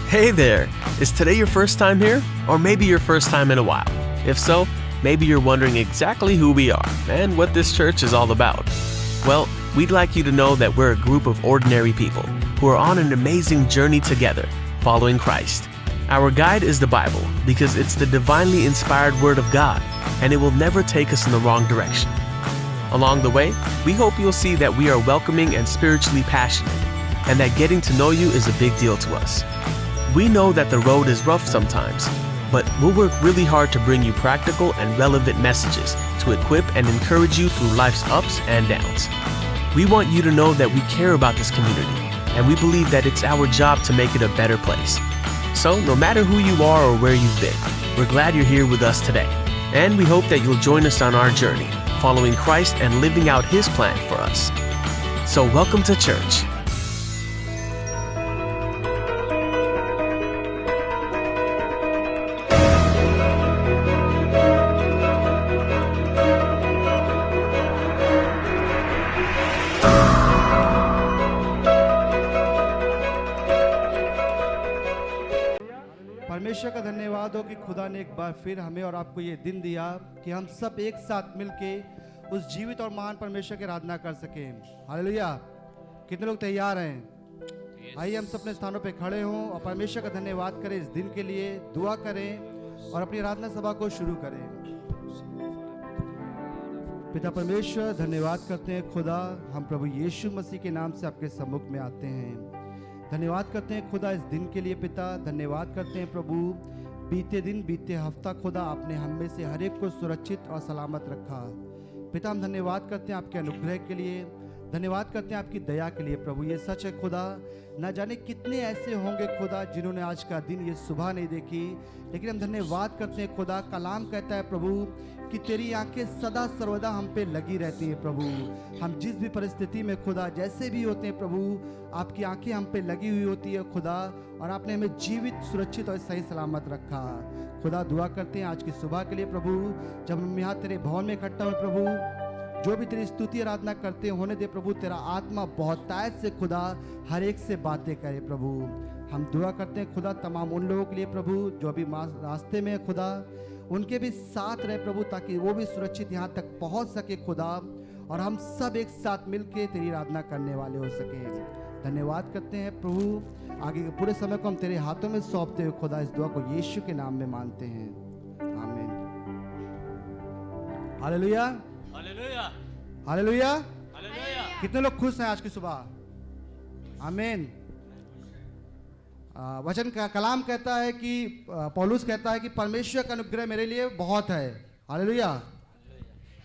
Hey there! Is today your first time here? Or maybe your first time in a while? If so, maybe you're wondering exactly who we are and what this church is all about. Well, we'd like you to know that we're a group of ordinary people who are on an amazing journey together, following Christ. Our guide is the Bible because it's the divinely inspired Word of God, and it will never take us in the wrong direction. Along the way, we hope you'll see that we are welcoming and spiritually passionate, and that getting to know you is a big deal to us. We know that the road is rough sometimes, but we'll work really hard to bring you practical and relevant messages to equip and encourage you through life's ups and downs. We want you to know that we care about this community, and we believe that it's our job to make it a better place. So, no matter who you are or where you've been, we're glad you're here with us today, and we hope that you'll join us on our journey, following Christ and living out His plan for us. So, welcome to church. परमेश्वर का धन्यवाद हो कि खुदा ने एक बार फिर हमें और आपको ये दिन दिया कि हम सब एक साथ मिलके उस जीवित और महान परमेश्वर की आराधना कर सकें। हालेलुया। कितने लोग तैयार हैं? आइए हम सब अपने स्थानों पे खड़े हों और परमेश्वर का धन्यवाद करें इस दिन के लिए, दुआ करें और अपनी आराधना सभा को शुरू करें। पिता परमेश्वर, धन्यवाद करते हैं खुदा, हम प्रभु यीशु मसीह के नाम से आपके सम्मुख में आते हैं। धन्यवाद करते हैं खुदा इस दिन के लिए पिता, धन्यवाद करते हैं प्रभु बीते दिन बीते हफ्ता खुदा आपने हम में से हर एक को सुरक्षित और सलामत रखा। पिता हम धन्यवाद करते हैं आपके अनुग्रह के लिए, धन्यवाद करते हैं आपकी दया के लिए प्रभु। ये सच है खुदा, ना जाने कितने ऐसे होंगे खुदा जिन्होंने आज का दिन ये सुबह नहीं देखी, लेकिन हम धन्यवाद करते हैं खुदा। कलाम कहता है प्रभु कि तेरी आंखें सदा सर्वदा हम पे लगी रहती हैं प्रभु। हम जिस भी परिस्थिति में खुदा जैसे भी होते हैं प्रभु, आपकी आंखें हम पे लगी हुई होती है खुदा, और आपने हमें जीवित, सुरक्षित और सही सलामत रखा। खुदा दुआ करते हैं आज की सुबह के लिए प्रभु, जब हम यहाँ तेरे भवन में इकट्ठा हुए प्रभु, जो भी तेरी स्तुति आराधना करते होने दे प्रभु, तेरा आत्मा बहुतायत से खुदा हर एक से बातें करे प्रभु। हम दुआ करते हैं खुदा तमाम उन लोगों के लिए प्रभु जो अभी रास्ते में है खुदा, उनके भी साथ रहे प्रभु, ताकि वो भी सुरक्षित यहाँ तक पहुँच सके खुदा, और हम सब एक साथ मिलके तेरी आराधना करने वाले हो सके। धन्यवाद करते हैं प्रभु, आगे के पूरे समय को हम तेरे हाथों में सौंपते हुए खुदा इस दुआ को यीशु के नाम में मानते हैं, आमीन। Hallelujah, hallelujah, hallelujah. हालेलुया। कितने लोग खुश हैं आज की सुबह? आमीन। वचन का कलाम कहता है कि पौलुस कहता है कि परमेश्वर का अनुग्रह मेरे लिए बहुत है। हालेलुया।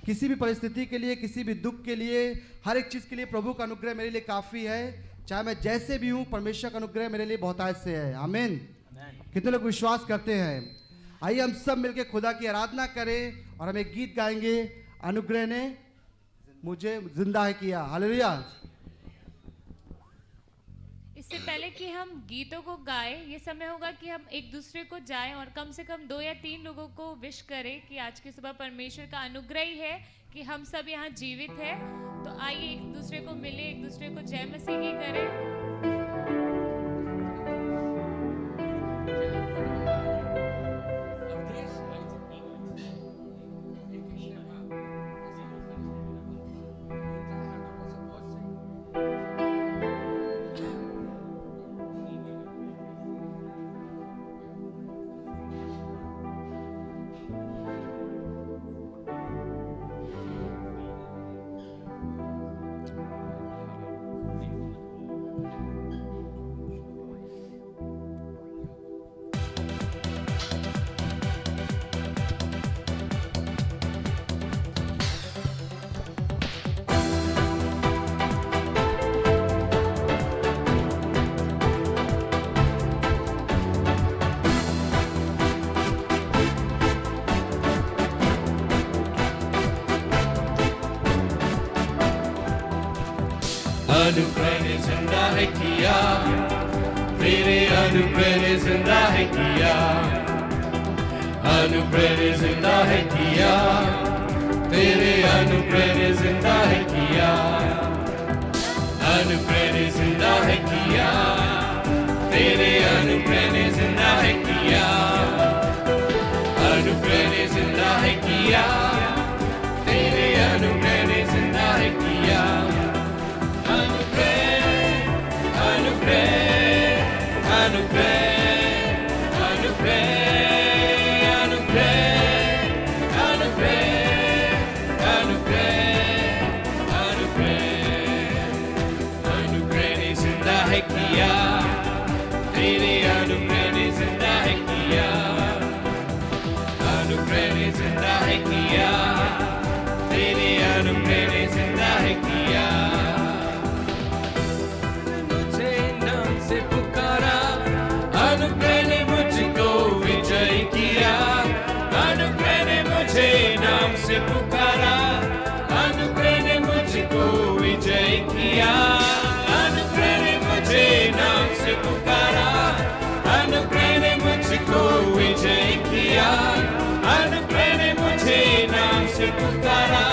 किसी भी परिस्थिति के लिए, किसी भी दुख के लिए, हर एक चीज के लिए प्रभु का अनुग्रह मेरे लिए काफी है। चाहे मैं जैसे भी हूँ, परमेश्वर का अनुग्रह मेरे लिए बहुतायत से है। आमीन। कितने लोग विश्वास करते हैं? आइए हम सब मिलकर खुदा की आराधना करें और हम एक गीत गाएंगे, अनुग्रह ने मुझे जिंदा है किया। हालेलुया। इससे पहले कि हम गीतों को गाएं, ये समय होगा कि हम एक दूसरे को जाएं और कम से कम 2 या 3 लोगों को विश करें कि आज की सुबह परमेश्वर का अनुग्रह ही है कि हम सब यहाँ जीवित हैं। तो आइए एक दूसरे को मिले, एक दूसरे को जय मसीह की करें। अनुग्रह ने जिंदा है किया, तेरे अनुग्रह ने जिंदा है किया, अनुग्रह ने जिंदा है किया, तेरे अनुग्रह ने जिंदा है किया, अनुग्रह ने जिंदा है किया, तेरे अनुग्रह ने किया, अनुग्रह ने मुझे नाम से पुकारा,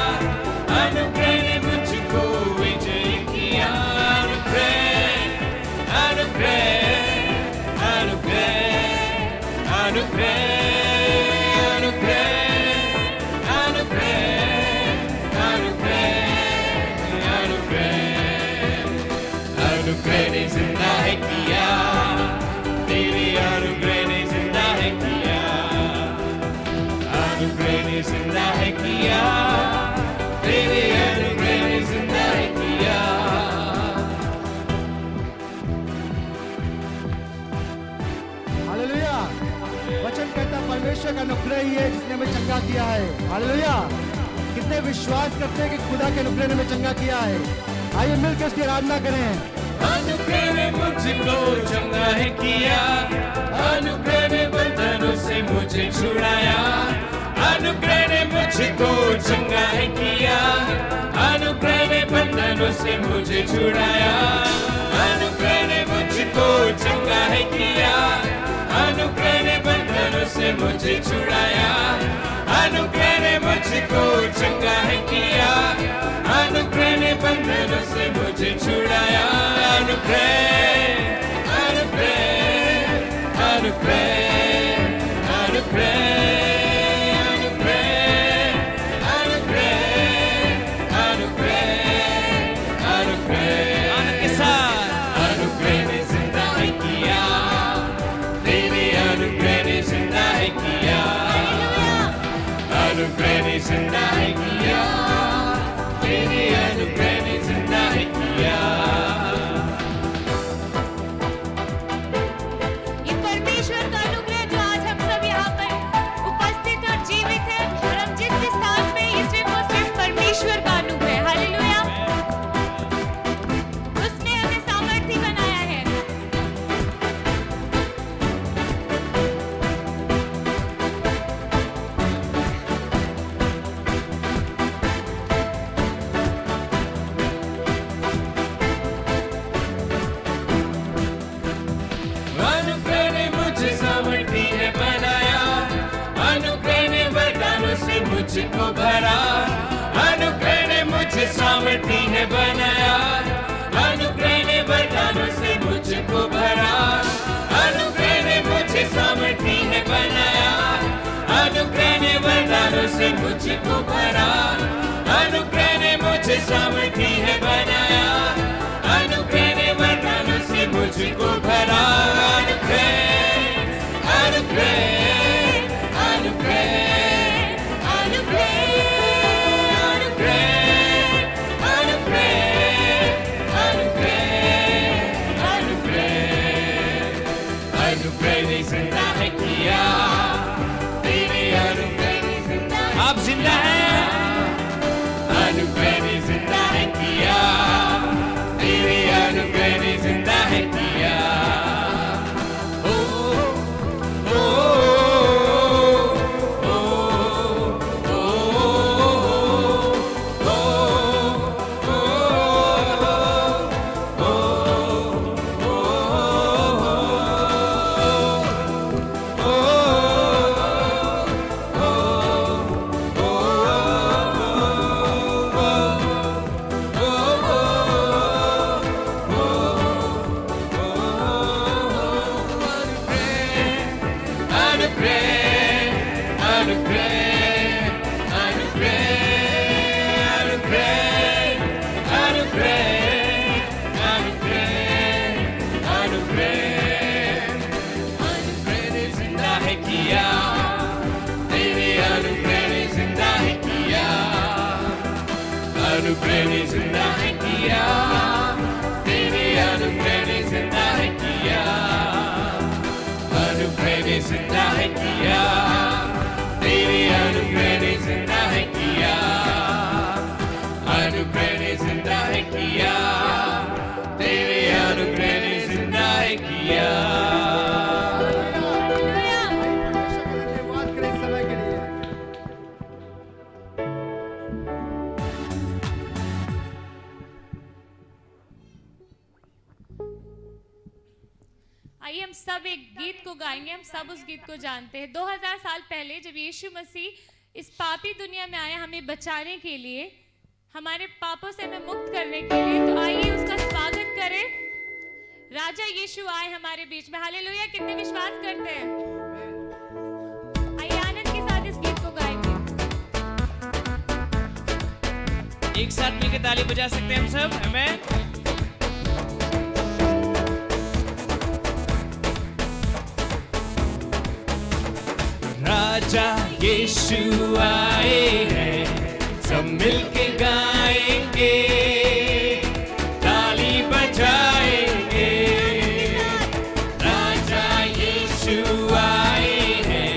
अनुग्रह ने मुझको विजय किया। अनुग्रह, अनुग्रह, अनुग्रह, अनुग्रह, अनुग्रह, अनुग्रह, अनुग्रह, अनुग्रह, अनुग्रह ने जिंदा है किया, तेरे अनुग्रह ने जिंदा है किया, अनुग्रह ने जिंदा है किया, तेरे अनुग्रह ने जिंदा है किया। हालेलुया। वचन कहता है परमेश्वर का अनुग्रह ही है जिसने हमें चंगा किया है। हालेलुया। कितने विश्वास करते हैं कि खुदा के अनुग्रह ने हमें चंगा किया है। आइए मिलकर उसकी आराधना करें। अनुग्रह ने मुझको चंगा है किया, अनुग्रह ने बंधनों से मुझे छुड़ाया, अनुग्रह ने मुझको चंगा है किया, अनुग्रह ने बंधनों से मुझे छुड़ाया, अनुग्रह ने मुझको चंगा है किया, अनुग्रह ने बंधनों से मुझे छुड़ाया, अनुग्रह ने मुझको चंगा है किया, अनुग्रह ने बंधनों से मुझे छुड़ाया। अनुग्रह, अनुग्रह, अनुग्रह, अनुग्रह, अनुग्रह ने जिंदा है किया, तेरे अनुग्रह ने जिंदा है किया। ये परमेश्वर का अनुग्रह जो आज हम सब यहाँ पर उपस्थित और जीवित हैं और हम जिस भी स्थान पे ये सिर्फ परमेश्वर का अनुग्रह। हालेलुया। उसने हमें सामर्थी बनाया है। अनुग्रह ने मुझे सामर्थी है बनाया, अनुग्रह ने वरदानों से मुझको भरा, अनुग्रह ने मुझे सामर्थी है बनाया, अनुग्रह ने वरदानों से मुझको भरा, अनुग्रह ने मुझे सामर्थी है बनाया, अनुग्रह ने वरदानों से मुझको भरा, अनुग्रह ने मुझे सामर्थी है बनाया, अनुग्रह ने वरदानों से मुझको भरा। अनुग्रह, अनुग्रह, अनुग्रह, अनुग्रह, अनुग्रह, अनुग्रह, अनुग्रह, अनुग्रह ने जिंदा है किया, तेरे अनुग्रह ने जिंदा है। आप जिंदा हैं? अनुग्रह ने जिंदा है किया, तेरे अनुग्रह ने जिंदा है किया। अनुग्रह ने जिंदा है किया, तेरे अनुग्रह ने जिंदा है किया, अनुग्रह ने जिंदा है किया, तेरे अनुग्रह ने जिंदा है किया, अनुग्रह ने जिंदा है किया, तेरे अनुग्रह ने जिंदा है किया। धन्यवाद करें इस समय के लिए। आइए हम सब एक गीत गीत को गाएंगे। हम सब उस गीत को जानते हैं। 2000 साल पहले जब यीशु मसीह इस पापी दुनिया में आया हमें बचाने के लिए, हमारे पापों से हमें मुक्त करने के लिए, तो आइए उसका स्वागत करें। राजा यीशु आए हमारे बीच में। हालेलुया। कितने विश्वास करते हैं? आइए आनंद के साथ इस गीत को गाएंगे। एक साथ मिलकर ताली बजा सकते हैं हम सब। आमेन। राजा यीशु आए हैं, सब मिलके गाएंगे, ताली बजाएंगे। राजा यीशु आए हैं,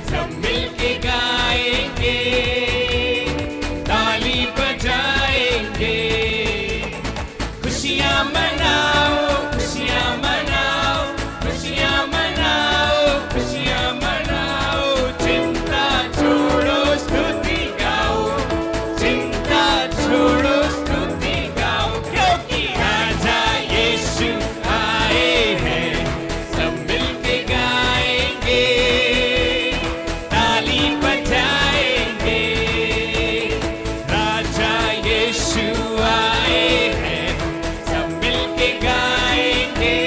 सब मिलके गाएंगे, ताली बजाएंगे। खुशियाँ मनाओ, खुशियाँ मनाओ, खुशियाँ मनाओ, खुशियाँ मनाओ। चिंता छोड़ो, स्तुति गाओ, चिंता छोड़ो, स्तुति गाओ, क्योंकि राजा यीशु आए हैं, सब मिलके गाएंगे, ताली बजाएंगे। राजा यीशु आए हैं, सब मिलके गाएंगे,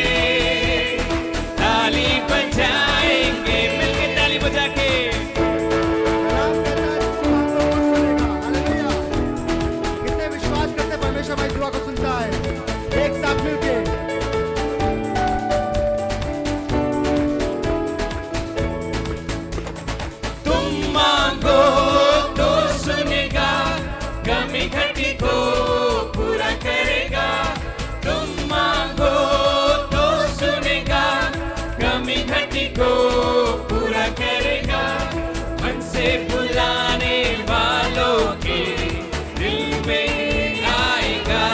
ताली बजाएंगे। मिलके ताली बजा के कितने विश्वास करते परमेश्वर भाई दुआ को सुनता है। एक साथ मिलके तुम मांगो तो सुनेगा, कमी घटी को पूरा करेगा। तुम मांगो तो सुनेगा, कमी घटी को पूरा करेगा। मन से बुलाने वालों के दिल में आएगा,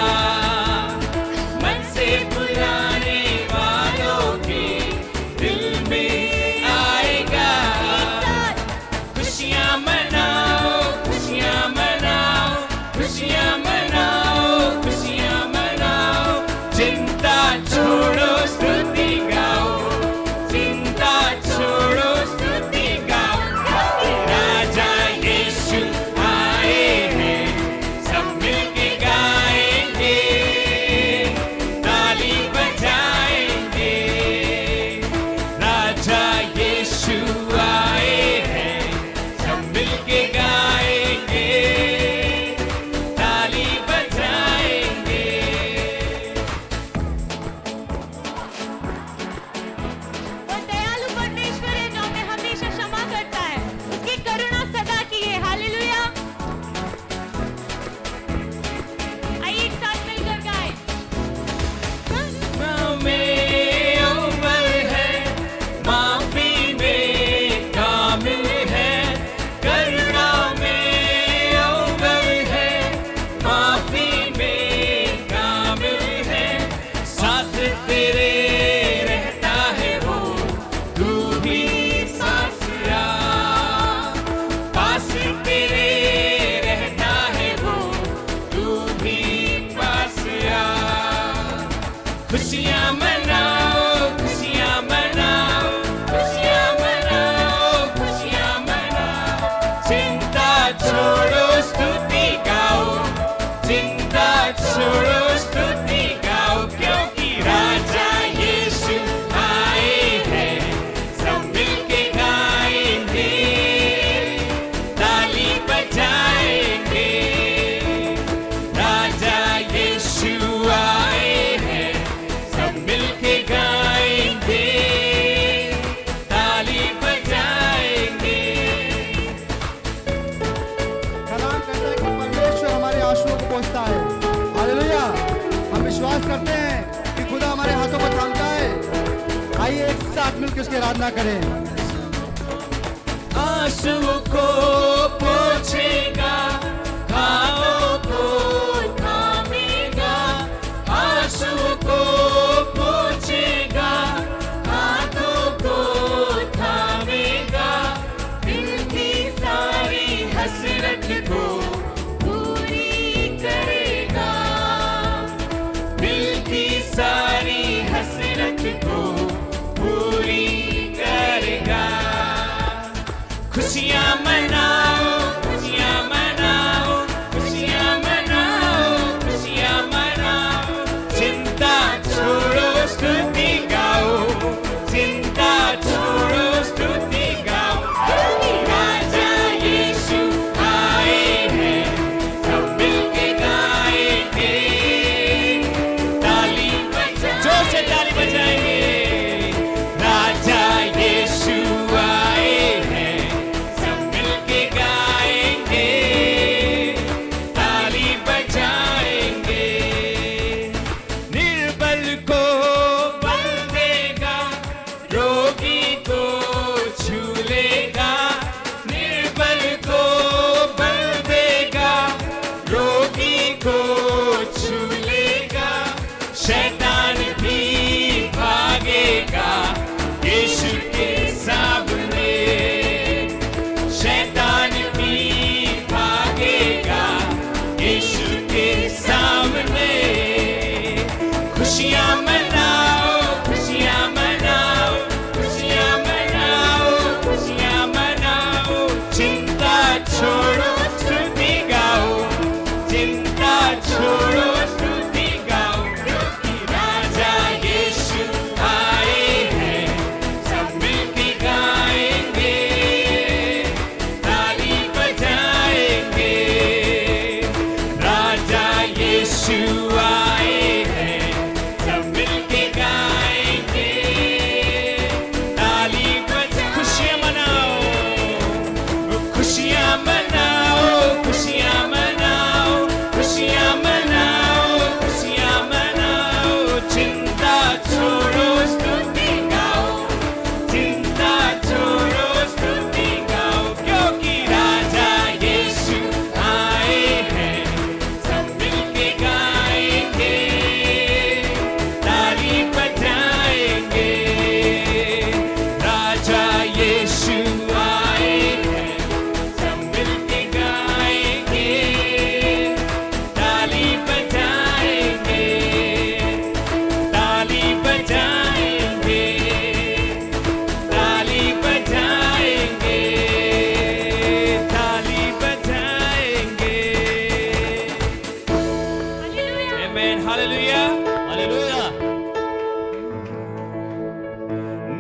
मन से बुलाने वालों के दिल में आएगा। खुशियाँ मनाओ, खुशियाँ मनाओ, खुशियाँ मनाओ, खुशियाँ मनाओ। चिंता छोड़ो, स्तुति गाओ, चिंता छोड़ो, स्तुति गाओ, क्योंकि राजा यीशु आए हैं, सब मिलके गाएंगे, ताली बजाएंगे। राजा यीशु आए हैं, सब मिलके गाएंगे, ताली बजाएंगे। वो दयालु परमेश्वर है जो हमें हमेशा क्षमा करता है। उसकी करुणा सदा की है। हालेलुया। आइए एक साथ मिलकर गाएं। में अव्वल है, माफी में कामिल है। करुणा में अव्वल है, माफी में कामिल है। साथ तेरे रहता है वो, तू भी साथ आ। पास तेरे रहता है वो, तू भी पास आ। खुशियाँ मनाओ, खुशियाँ मनाओ, खुशियाँ मनाओ, खुशियाँ मनाओ। चिंता छोड़ो, स्तुति गाओ, चिंता छोड़ो, स्तुति गाओ, क्योंकि राजा यीशु आए हैं, सब मिलके गाएंगे, ताली बजाएंगे। राजा यीशु आए हैं, सब मिलके गाएंगे, ताली बजाएंगे। कलाम कहता है कि परमेश्वर हमारे आंसुओं को पोंछता है। हालेलुया। हम विश्वास करते हैं कि खुदा हमारे हाथों को थामता है। आइए एक साथ मिलकर उसकी आराधना करें। आंसुओं को पोंछेगा, घावों को थामेगा। आंसुओं को पोंछेगा, हाथों को थामेगा। दिल की सारी हसरत को पूरी करेगा, दिल की सारी हसरत को पूरी के सामने शैतान भी भागेगा यीशु के सामने। खुशियाँ मनाओ, खुशियाँ मनाओ, खुशियाँ मनाओ, खुशियाँ मनाओ। चिंता छोड़ो स्तुति गाओ, चिंता छोड़ो स्तुति गाओ, क्योंकि राजा यीशु आए हैं। सब मिलके गाएंगे, ताली बजाएंगे। राजा यीशु आए हैं, सब मिलके गाएंगे, ताली बजा। खुशियाँ मनाओ, खुशियाँ मनाओ, खुशियाँ मनाओ, खुशियाँ मनाओ, खुशियाँ मनाओ। चिंता छोड़ो स्तुति गाओ, चिंता छोड़ो स्तुति गाओ, क्योंकि राजा यीशु आए हैं। सब मिलके गाएंगे, ताली बजाएंगे। राजा यीशु आए हैं, सब मिलके गाएंगे, ताली बजाएंगे, ताली बजाएंगे, ताली बजाएंगे, ताली बजाएंगे। Amen. Hallelujah. Hallelujah.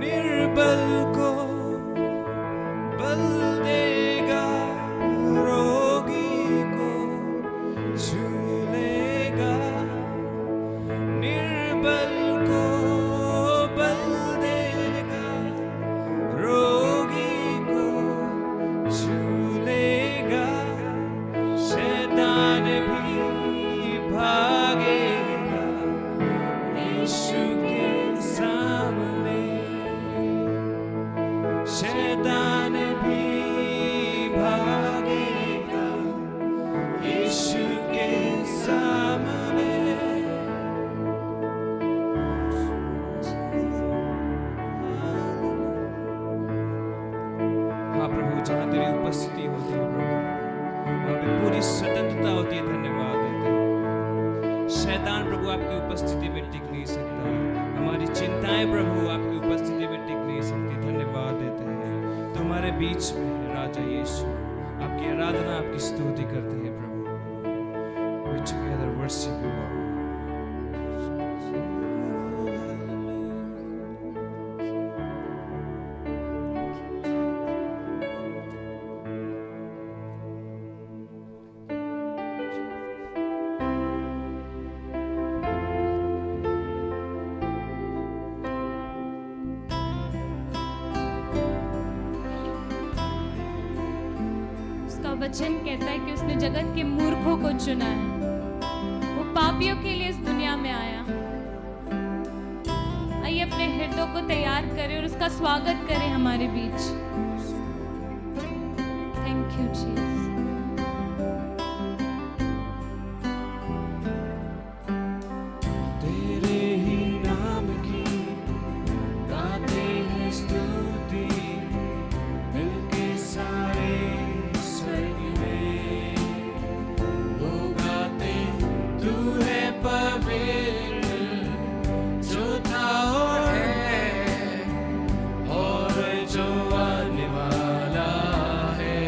निर्बल को बल देगा, रोगी को झूलेगा। निर्बल को बल देगा, रोगी को झूलेगा। शैतान भी भागेगा यीशु के सामने। शैतान भी भागेगा यीशु के सामने। हाँ प्रभु, जहाँ तेरी उपस्थिति होती है प्रभु, वहाँ पे पूरी स्वतंत्रता होती है। धन्यवाद देते हैं। शैतान प्रभु आपकी उपस्थिति में टिक नहीं सकता। हमारी चिंताएं प्रभु आपकी उपस्थिति में टिक नहीं सकती। धन्यवाद देते हैं तुम्हारे बीच में है राजा यीशु। आपकी आराधना, आपकी स्तुति करते हैं प्रभु। We together worship you, Lord. उसका वचन कहता है कि उसने जगत के मूर्खों को चुना है, वो पापियों के लिए इस दुनिया में आया। आइए अपने हृदयों को तैयार करें और उसका स्वागत करें हमारे बीच। Thank you Jesus. तेरे ही नाम की गाते हैं स्तुति, मिलके सारे स्वर्ग में वो गाते। तू है पवित्र, जो था और है और जो आने वाला है।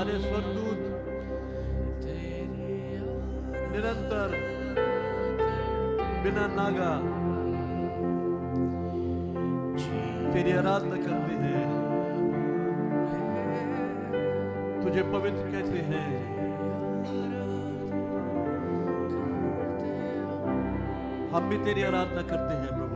हमारे स्वर्गदूत निरंतर बिना नागा तेरी आराधना करते हैं, तुझे पवित्र कहते हैं। हम भी तेरी आराधना करते हैं प्रभु।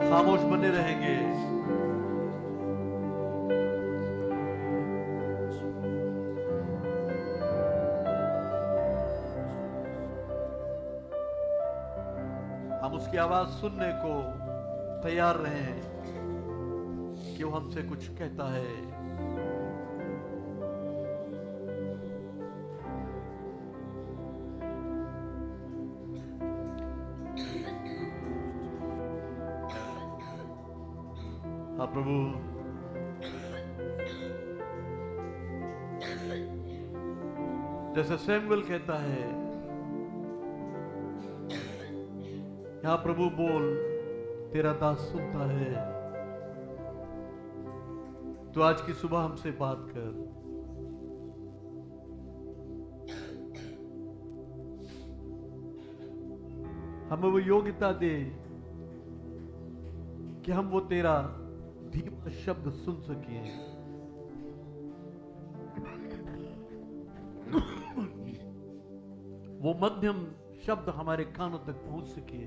खामोश बने रहेंगे। हम उसकी आवाज सुनने को तैयार रहें कि वो हमसे कुछ कहता है। हाँ प्रभु, जैसे सैमुएल कहता है, यहाँ प्रभु बोल, तेरा दास सुनता है। तो आज की सुबह हमसे बात कर। हमें वो योग्यता दे कि हम वो तेरा धीमा शब्द सुन सके। वो मध्यम शब्द हमारे कानों तक पहुंच सके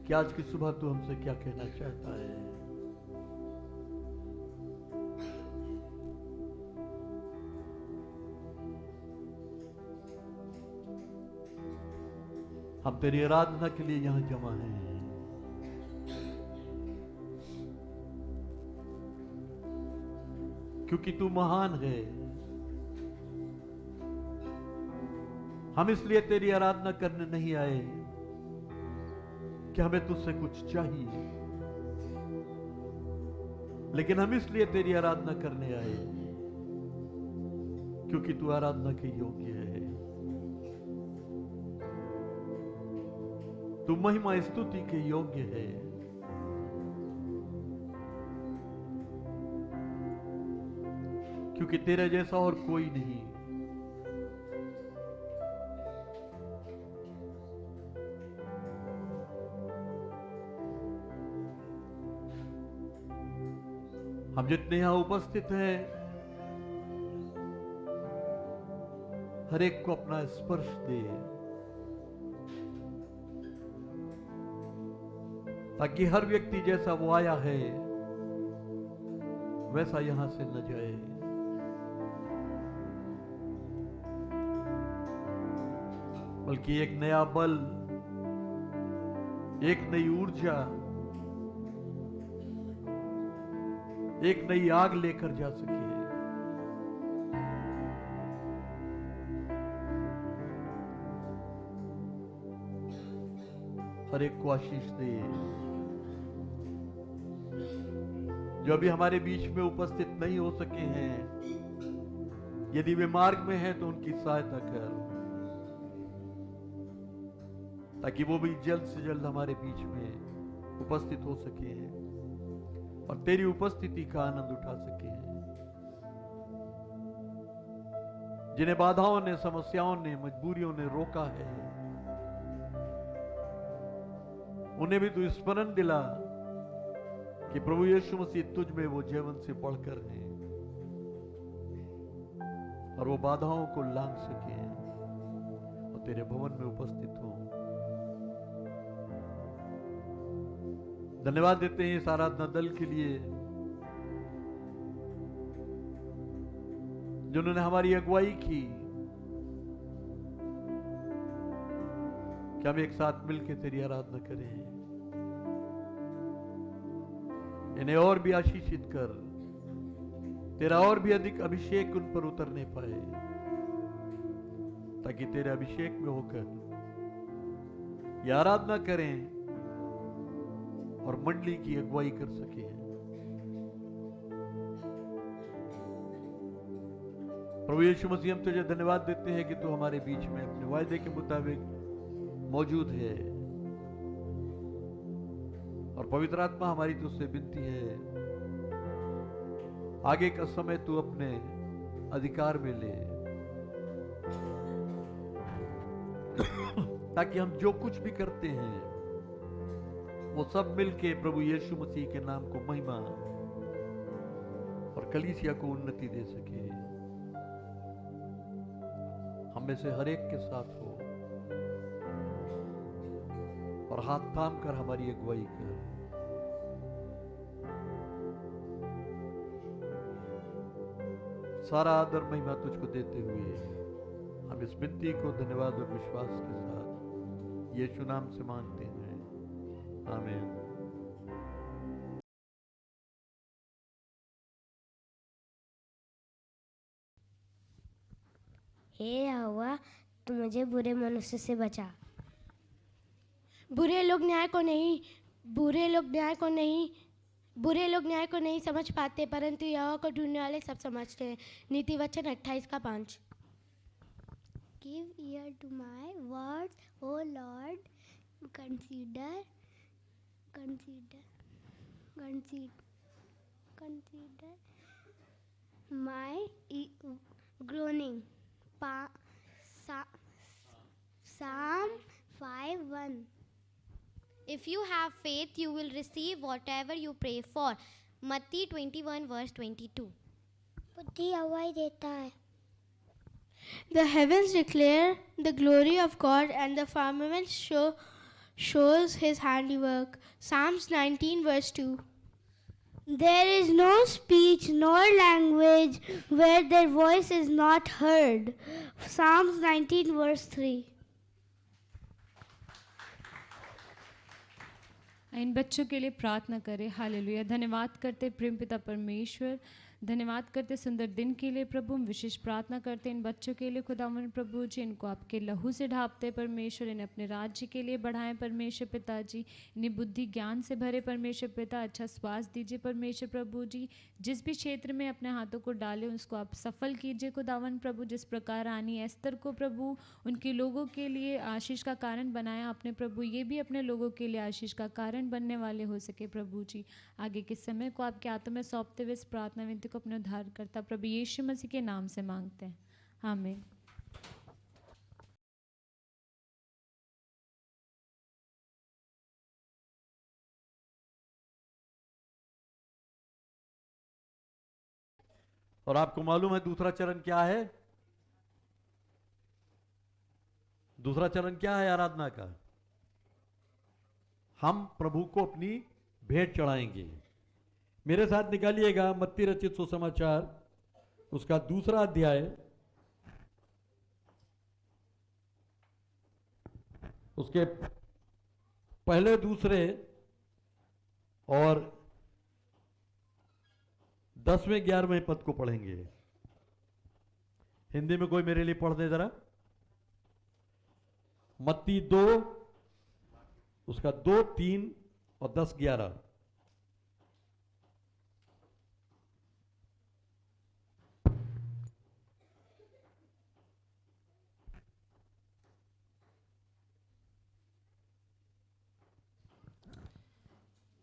कि आज की सुबह तू हमसे क्या कहना चाहता है। हम तेरी आराधना के लिए यहां जमा हैं। क्योंकि तू महान है। हम इसलिए तेरी आराधना करने नहीं आए कि हमें तुझसे कुछ चाहिए, लेकिन हम इसलिए तेरी आराधना करने आए क्योंकि तू आराधना के योग्य है। तू महिमा स्तुति के योग्य है। क्योंकि तेरे जैसा और कोई नहीं। हम जितने यहां उपस्थित हैं, हर एक को अपना स्पर्श दे, ताकि हर व्यक्ति जैसा वो आया है वैसा यहां से न जाए। बल्कि एक नया बल, एक नई ऊर्जा, एक नई आग लेकर जा सके। हर एक को आशीष दे। जो अभी हमारे बीच में उपस्थित नहीं हो सके हैं, यदि वे मार्ग में हैं तो उनकी सहायता कर, ताकि वो भी जल्द से जल्द हमारे बीच में उपस्थित हो सके और तेरी उपस्थिति का आनंद उठा सके। जिन्हें बाधाओं ने, समस्याओं ने, मजबूरियों ने रोका है, उन्हें भी तू स्मरण दिला कि प्रभु यीशु मसीह तुझ में वो जीवन से बढ़कर हैं और वो बाधाओं को लांघ सके और तेरे भवन में उपस्थित हो। धन्यवाद देते हैं इस आराधना दल के लिए जिन्होंने हमारी अगुवाई की कि हम एक साथ मिलकर तेरी आराधना करें। इन्हें और भी आशीषित कर, तेरा और भी अधिक अभिषेक उन पर उतरने पाए, ताकि तेरे अभिषेक में होकर ये आराधना करें और मंडली की अगुवाई कर सके। प्रभु यीशु मसीह, हम तुझे धन्यवाद देते हैं कि तू हमारे बीच में अपने वायदे के मुताबिक मौजूद है और पवित्र आत्मा हमारी तुझसे विनती है, आगे का समय तू अपने अधिकार में ले, ताकि हम जो कुछ भी करते हैं वो सब मिलके प्रभु यीशु मसीह के नाम को महिमा और कलीसिया को उन्नति दे सके। हम में से हर एक के साथ हो और हाथ थाम कर हमारी अगुवाई कर। सारा आदर महिमा तुझको देते हुए हम इस विनती को धन्यवाद और विश्वास के साथ यीशु नाम से मांगते हैं, आमीन। हे यहोवा, तू मुझे बुरे मनुष्य से बचा। बुरे लोग न्याय को नहीं समझ पाते, परंतु यहोवा को ढूंढने वाले सब समझते हैं। नीति वचन 28:5। Give ear to my words, O Lord. Consider my groaning. Psalm 5:1. If you have faith, you will receive whatever you pray for. Matthew 21:22. बुद्धि अगुवाई देता है। The heavens declare the glory of God, and the firmament shows his handiwork. Psalms 19:2. There is no speech nor language where their voice is not heard. Psalms 19:3. इन बच्चों के लिए प्रार्थना करें। Hallelujah. धन्यवाद करते प्रेम पिता परमेश्वर, धन्यवाद करते सुंदर दिन के लिए प्रभु। हम विशेष प्रार्थना करते इन बच्चों के लिए खुदावन प्रभु जी, इनको आपके लहू से ढापते परमेश्वर, इन्हें अपने राज्य के लिए बढ़ाएं परमेश्वर पिताजी, इन्हें बुद्धि ज्ञान से भरे परमेश्वर पिता, अच्छा स्वास्थ्य दीजिए परमेश्वर प्रभु जी। जिस भी क्षेत्र में अपने हाथों को डालें उसको आप सफल कीजिए खुदावन प्रभु। जिस प्रकार रानी एस्तर को प्रभु उनके लोगों के लिए आशीष का कारण बनाया आपने प्रभु, ये भी अपने लोगों के लिए आशीष का कारण बनने वाले हो सके प्रभु जी। आगे के समय को आपके हाथों में सौंपते हुए इस प्रार्थना विनती को अपने उद्धार करता प्रभु यीशु मसीह के नाम से मांगते हैं, आमीन। और आपको मालूम है दूसरा चरण क्या है? दूसरा चरण क्या है आराधना का? हम प्रभु को अपनी भेंट चढ़ाएंगे। मेरे साथ निकालिएगा मत्ती रचित सुसमाचार, उसका 2 अध्याय, उसके पहले, दूसरे और 10वें 11वें पद को पढ़ेंगे। हिंदी में कोई मेरे लिए पढ़ दे जरा। मत्ती 2 उसका 2, 3 और 10, 11।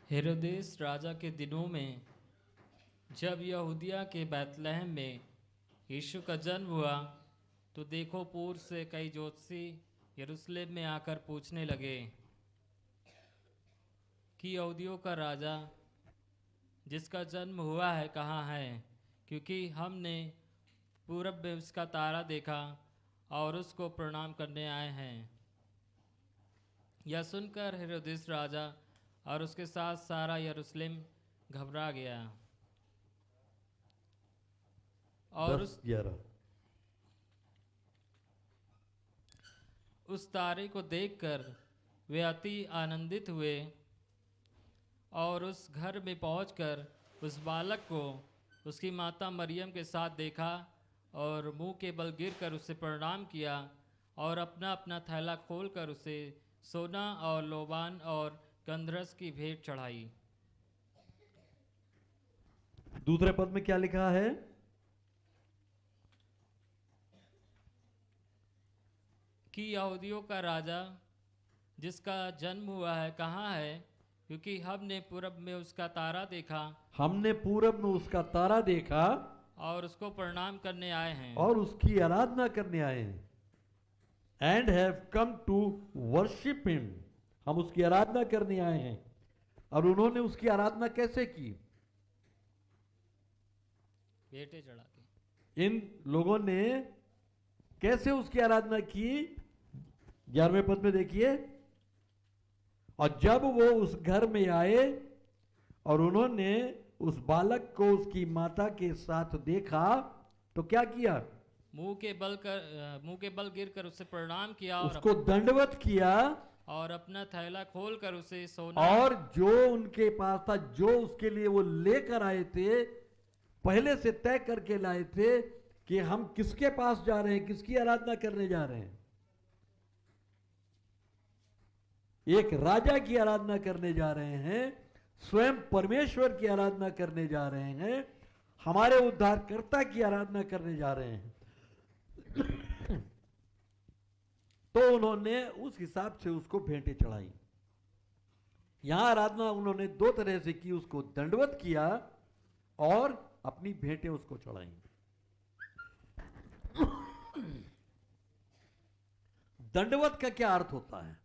हेरोदेस राजा के दिनों में जब यहूदिया के बैतलहम में यीशु का जन्म हुआ, तो देखो पूर्व से कई ज्योतिषी यरूशलेम में आकर पूछने लगे कि यहूदियों का राजा जिसका जन्म हुआ है कहाँ है, क्योंकि हमने पूरब में उसका तारा देखा और उसको प्रणाम करने आए हैं। यह सुनकर हेरोदेस राजा और उसके साथ सारा यरूशलेम घबरा गया और 10, 11। उस तारे को देखकर वे अति आनंदित हुए और उस घर में पहुंचकर उस बालक को उसकी माता मरियम के साथ देखा और मुंह के बल गिरकर उसे प्रणाम किया और अपना अपना थैला खोलकर उसे सोना और लोबान और गंधरस की भेंट चढ़ाई। दूसरे पद में क्या लिखा है? कि यहूदियों का राजा जिसका जन्म हुआ है कहाँ है, क्योंकि हमने पूरब में उसका तारा देखा। हमने पूरब में उसका तारा देखा और उसको प्रणाम करने आए हैं। और उसकी आराधना करने आए हैं। And have come to worship him. हम उसकी आराधना करने आए हैं। और उन्होंने उसकी आराधना कैसे की? भेंटें चढ़ा के। इन लोगों ने कैसे उसकी आराधना की? 11वें पद में देखिए। और जब वो उस घर में आए और उन्होंने उस बालक को उसकी माता के साथ देखा, तो क्या किया? मुंह के बल गिरकर उसे प्रणाम किया और उसको दंडवत किया और अपना थैला खोलकर उसे सोना और जो उनके पास था, जो उसके लिए वो लेकर आए थे, पहले से तय करके लाए थे कि हम किसके पास जा रहे हैं, किसकी आराधना करने जा रहे हैं। एक राजा की आराधना करने जा रहे हैं, स्वयं परमेश्वर की आराधना करने जा रहे हैं, हमारे उद्धारकर्ता की आराधना करने जा रहे हैं। तो उन्होंने उस हिसाब से उसको भेंटें चढ़ाई। यहां आराधना उन्होंने 2 तरह से की, उसको दंडवत किया और अपनी भेंटें उसको चढ़ाई। दंडवत का क्या अर्थ होता है?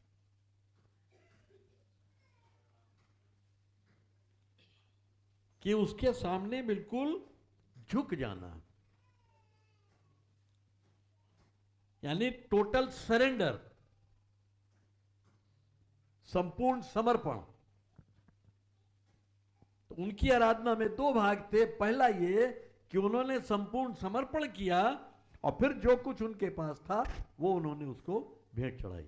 कि उसके सामने बिल्कुल झुक जाना, यानी टोटल सरेंडर, संपूर्ण समर्पण। तो उनकी आराधना में 2 भाग थे। पहला ये कि उन्होंने संपूर्ण समर्पण किया और फिर जो कुछ उनके पास था वो उन्होंने उसको भेंट चढ़ाई।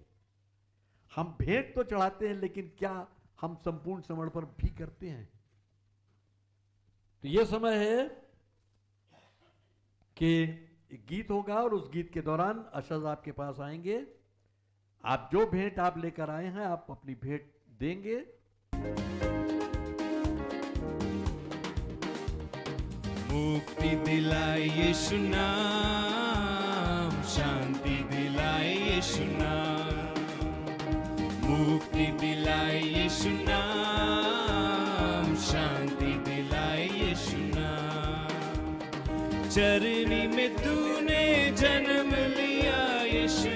हम भेंट तो चढ़ाते हैं, लेकिन क्या हम संपूर्ण समर्पण भी करते हैं? तो ये समय है कि गीत होगा और उस गीत के दौरान अशज आपके पास आएंगे। आप जो भेंट आप लेकर आए हैं, आप अपनी भेंट देंगे। मुक्ति दिलाए यीशु नाम, शांति दिलाए यीशु नाम। मुक्ति दिलाए यीशु नाम, शांति दिलाए यीशु नाम। चरनी में तूने जन्म लिया यीशु,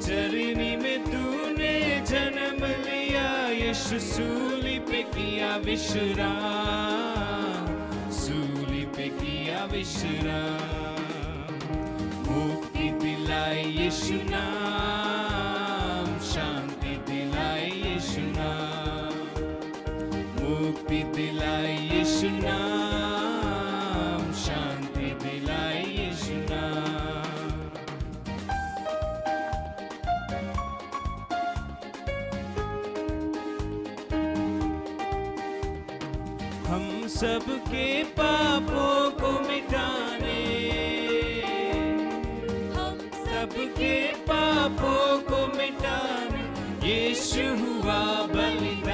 चरनी में तूने जन्म लिया यीशु। सूली पे किया विश्राम, सूली पे किया विश्राम। मुक्ति दिलाई यीशु नाम, शांति दिलाई यीशु नाम। मुक्ति दिलाई यीशु नाम, शांति दिलाई यीशु नाम। हम सबके पापों को मिटाने, हम सबके पापों को मिटाने यीशु हुआ बलिदान,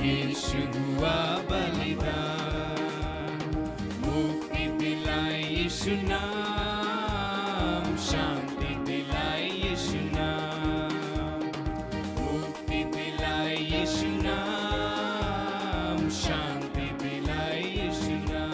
यीशु हुआ बलिदान, मुक्ति दिलाए यीशु नाम, शांति दिलाए यीशु नाम, मुक्ति दिलाए यीशु नाम, शांति दिलाए यीशु नाम।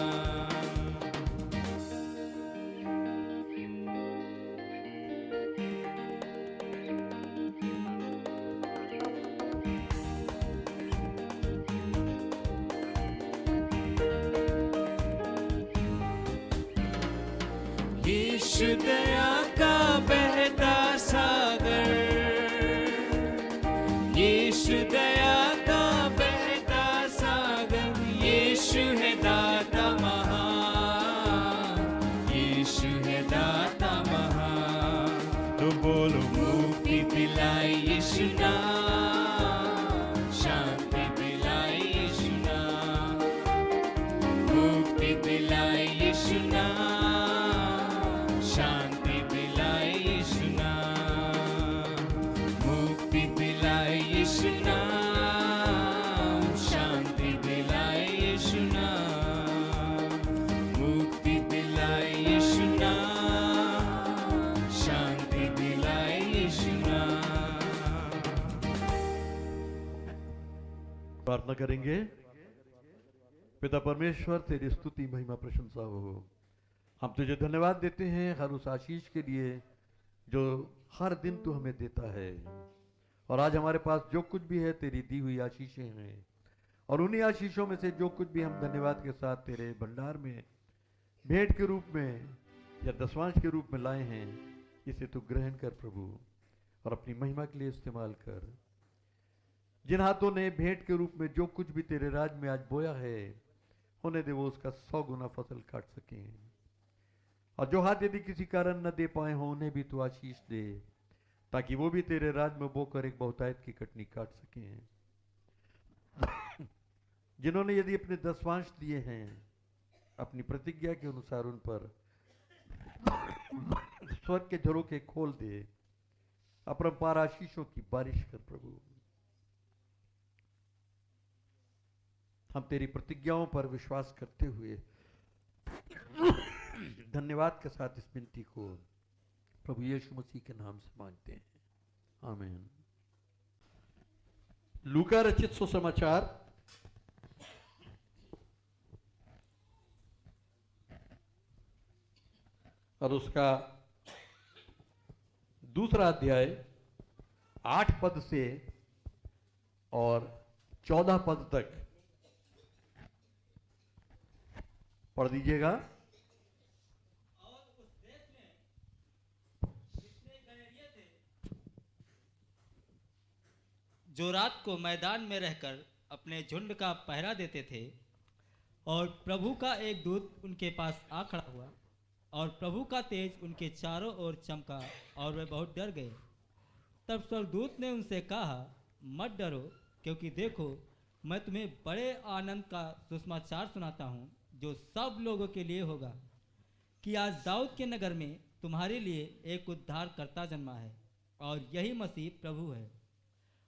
यीशु दया का बहता सागर, यीशु दया का बहता सागर, यीशु है दाता महान, यीशु है दाता महान। तो बोलो मुक्ति दिलाए यीशु नाम, शांति दिलाए यीशु नाम, मुक्ति दिलाए यीशु नाम, शांति दिलाए यीशु नाम, मुक्ति दिलाए यीशु नाम, शांति दिलाए यीशु नाम, मुक्ति दिलाए यीशु नाम, शांति दिलाए यीशु नाम। प्रार्थना करेंगे। पिता परमेश्वर, तेरी स्तुति महिमा प्रशंसा हो। हम तुझे धन्यवाद देते हैं हर उस आशीष के लिए जो हर दिन तू हमें देता है, और आज हमारे पास जो कुछ भी है तेरी दी हुई आशीषें हैं, और उन्हीं आशीषों में से जो कुछ भी हम धन्यवाद के साथ तेरे भंडार में भेंट के रूप में या दशवांश के रूप में लाए हैं, इसे तू ग्रहण कर प्रभु, और अपनी महिमा के लिए इस्तेमाल कर। जिन हाथों ने भेंट के रूप में जो कुछ भी तेरे राज में आज बोया है, होने दे वो उसका 100 गुना फसल काट सकें, और जो हाथ यदि किसी कारण न दे पाए हो उन्हें भी तू आशीष दे, ताकि वो भी तेरे राज में बोकर एक बहुतायत की कटनी काट सकें। जिन्होंने यदि अपने दशवांश दिए हैं, अपनी प्रतिज्ञा के अनुसार उन पर स्वर्ग के झरोखे खोल दे, अपरंपार आशीषों की बारिश कर प्रभु। हम तेरी प्रतिज्ञाओं पर विश्वास करते हुए धन्यवाद के साथ इस विनती को प्रभु यीशु मसीह के नाम से मांगते हैं, आमीन। लूका रचित सुसमाचार और उसका दूसरा अध्याय 8 पद से और 14 पद तक पढ़ दीजिएगा। जो रात को मैदान में रहकर अपने झुंड का पहरा देते थे, और प्रभु का एक दूत उनके पास आ खड़ा हुआ, और प्रभु का तेज उनके चारों ओर चमका, और वे बहुत डर गए। तब स्वर्गदूत ने उनसे कहा, मत डरो, क्योंकि देखो मैं तुम्हें बड़े आनंद का सुसमाचार सुनाता हूँ, जो सब लोगों के लिए होगा, कि आज दाऊद के नगर में तुम्हारे लिए एक उद्धारकर्ता जन्मा है, और यही मसीह प्रभु है।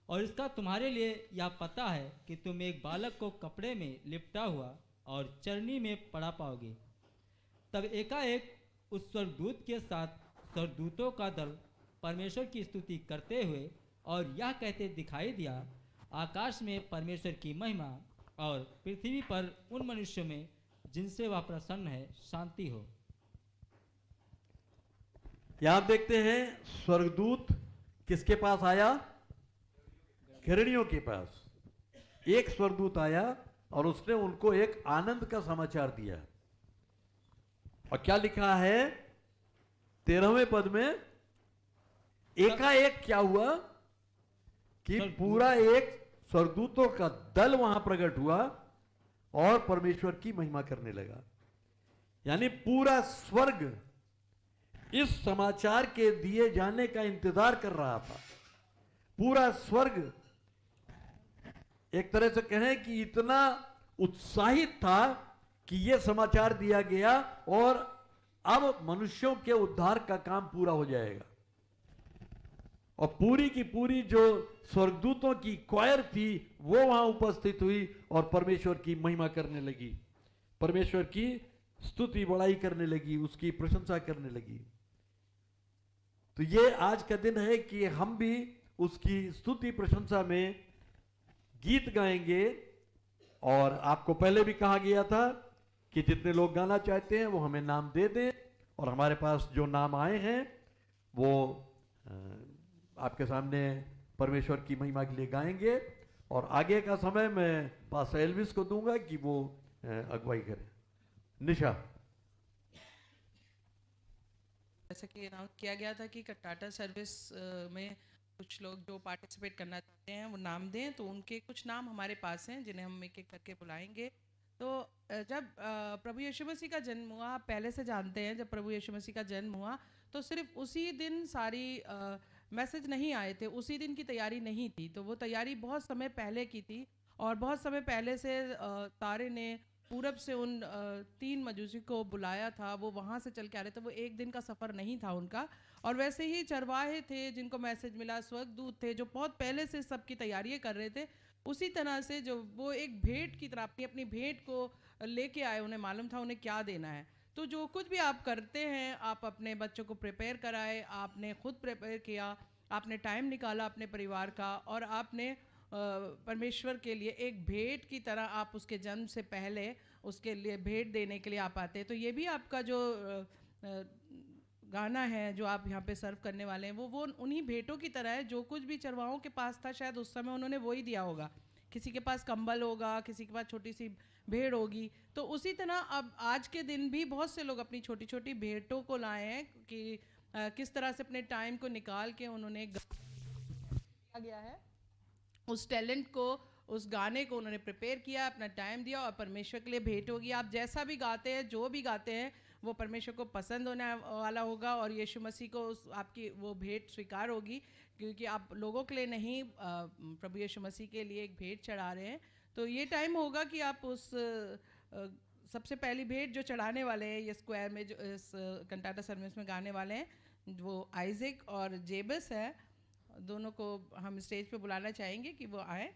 और इसका तुम्हारे लिए यह पता है कि तुम एक बालक को कपड़े में लिपटा हुआ और चरनी में पड़ा पाओगे। तब एकाएक उस स्वर्गदूत के साथ स्वर्गदूतों का दल परमेश्वर की स्तुति करते हुए और यह कहते दिखाई दिया, आकाश में परमेश्वर की महिमा, और पृथ्वी पर उन मनुष्यों में जिनसे वह प्रसन्न है शांति हो। यहां देखते हैं स्वर्गदूत किसके पास आया? घृणियों के पास। एक स्वर्गदूत आया और उसने उनको एक आनंद का समाचार दिया। और क्या लिखा है 13वें पद में? एकाएक क्या हुआ कि पूरा एक स्वर्गदूतों का दल वहां प्रकट हुआ और परमेश्वर की महिमा करने लगा। यानी पूरा स्वर्ग इस समाचार के दिए जाने का इंतजार कर रहा था। पूरा स्वर्ग एक तरह से कहें कि इतना उत्साहित था कि यह समाचार दिया गया और अब मनुष्यों के उद्धार का काम पूरा हो जाएगा। और पूरी की पूरी जो स्वर्गदूतों की क्वायर थी वो वहां उपस्थित हुई और परमेश्वर की महिमा करने लगी, परमेश्वर की स्तुति बड़ाई करने लगी, उसकी प्रशंसा करने लगी। तो ये आज का दिन है कि हम भी उसकी स्तुति प्रशंसा में गीत गाएंगे। और आपको पहले भी कहा गया था कि जितने लोग गाना चाहते हैं वो हमें नाम दे दें, और हमारे पास जो नाम आए हैं वो आपके सामने परमेश्वर की महिमा के लिए गाएंगे। और आगे का समय मैं पास्टर एल्विस को दूंगा कि वो अगुवाई करें। निशा। जैसे कि अनाउंस किया गया था कि टाटा सर्विस में कुछ लोग जो पार्टिसिपेट करना चाहते हैं वो नाम दें, तो उनके कुछ नाम हमारे पास हैं जिन्हें हम एक एक करके बुलाएंगे। तो जब प्रभु यीशु मसीह का जन्म हुआ, आप पहले से जानते हैं, जब प्रभु यीशु मसीह का जन्म हुआ तो सिर्फ उसी दिन सारी मैसेज नहीं आए थे, उसी दिन की तैयारी नहीं थी। तो वो तैयारी बहुत समय पहले की थी, और बहुत समय पहले से तारे ने पूरब से उन 3 मजूसी को बुलाया था, वो वहाँ से चल के आ रहे थे, वो एक दिन का सफ़र नहीं था उनका। और वैसे ही चरवाहे थे जिनको मैसेज मिला, स्वर्गदूत थे जो बहुत पहले से सबकी तैयारियाँ कर रहे थे, उसी तरह से जो वो एक भेंट की तरह अपनी भेंट को लेके आए, उन्हें मालूम था उन्हें क्या देना है। तो जो कुछ भी आप करते हैं, आप अपने बच्चों को प्रिपेयर कराए, आपने खुद प्रिपेयर किया, आपने टाइम निकाला अपने परिवार का, और आपने परमेश्वर के लिए एक भेंट की तरह आप उसके जन्म से पहले उसके लिए भेंट देने के लिए आप आते हैं। तो ये भी आपका जो गाना है जो आप यहाँ पे सर्व करने वाले हैं वो उन्हीं भेंटों की तरह है। जो कुछ भी चरवाहों के पास था शायद उस समय उन्होंने वही दिया होगा, किसी के पास कंबल होगा, किसी के पास छोटी सी भेड़ होगी। तो उसी तरह अब आज के दिन भी बहुत से लोग अपनी छोटी छोटी भेंटों को लाए हैं कि किस तरह से अपने टाइम को निकाल के उन्होंने किया गया है, उस टैलेंट को, उस गाने को उन्होंने प्रिपेयर किया, अपना टाइम दिया और परमेश्वर के लिए भेंट होगी। आप जैसा भी गाते हैं, जो भी गाते हैं, वो परमेश्वर को पसंद होने वाला होगा और यीशु मसीह को आपकी वो भेंट स्वीकार होगी, क्योंकि आप लोगों के लिए नहीं, प्रभु यीशु मसीह के लिए एक भेंट चढ़ा रहे हैं। तो ये टाइम होगा कि आप उस सबसे पहली भेंट जो चढ़ाने वाले हैं ये स्क्वायर में जो इस कंटाटा सर्विस में गाने वाले हैं, वो आइजक और जेबस है, दोनों को हम स्टेज पे बुलाना चाहेंगे कि वो आए।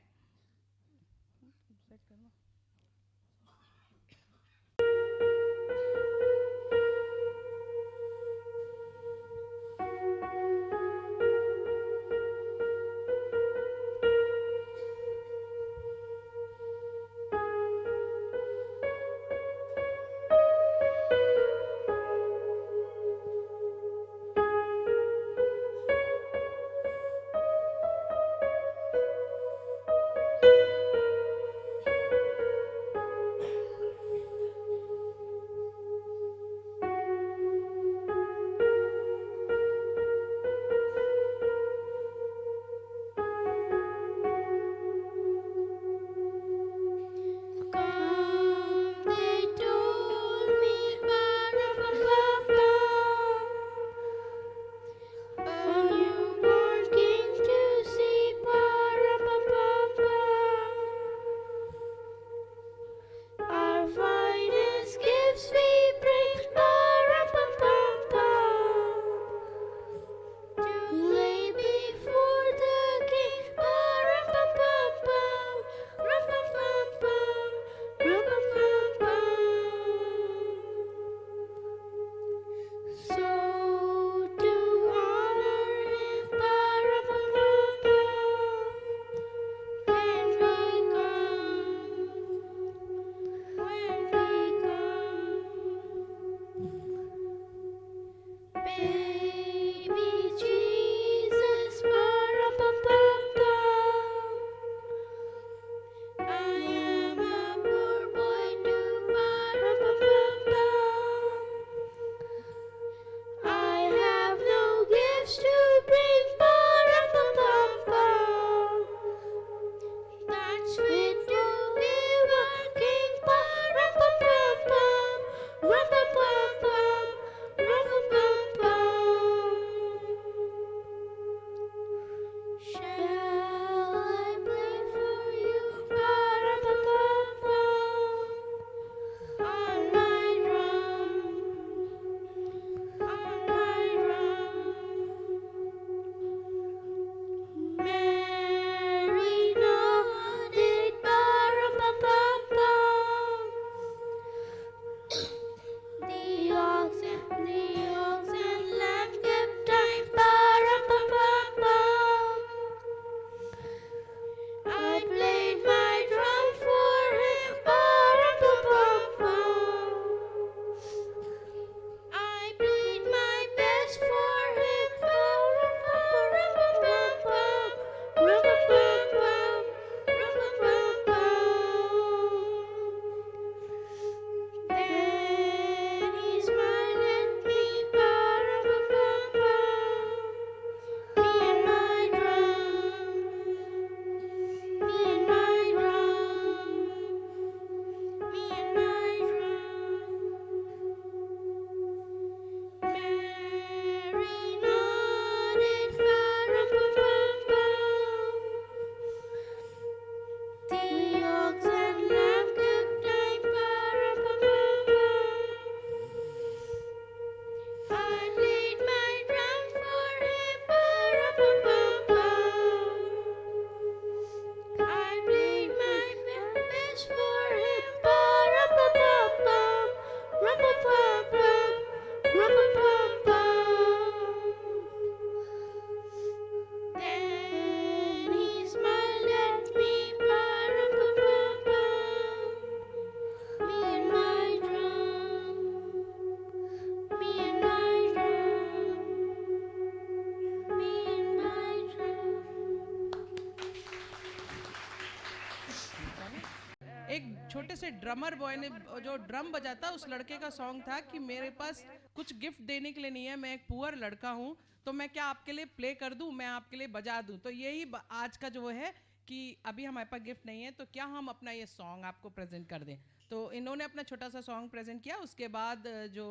छोटे से ड्रमर बॉय ने जो ड्रम बजाता, उस लड़के का सॉन्ग था कि मेरे पास कुछ गिफ्ट देने के लिए नहीं है, मैं एक पुअर लड़का हूँ, तो मैं क्या आपके लिए प्ले कर दूँ, मैं आपके लिए बजा दूँ। तो यही आज का जो है कि अभी हमारे पास गिफ्ट नहीं है, तो क्या हम अपना ये सॉन्ग आपको प्रेजेंट कर दें। तो इन्होंने अपना छोटा सा सॉन्ग प्रेजेंट किया। उसके बाद जो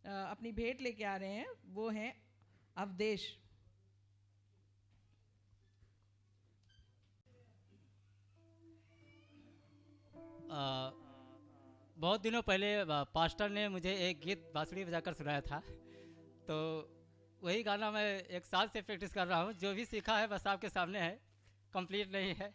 अपनी भेंट लेके आ रहे हैं वो हैं अवदेश। बहुत दिनों पहले पास्टर ने मुझे एक गीत बांसुरी बजाकर सुनाया था, तो वही गाना मैं एक साल से प्रैक्टिस कर रहा हूँ। जो भी सीखा है बस आपके सामने है, कंप्लीट नहीं है।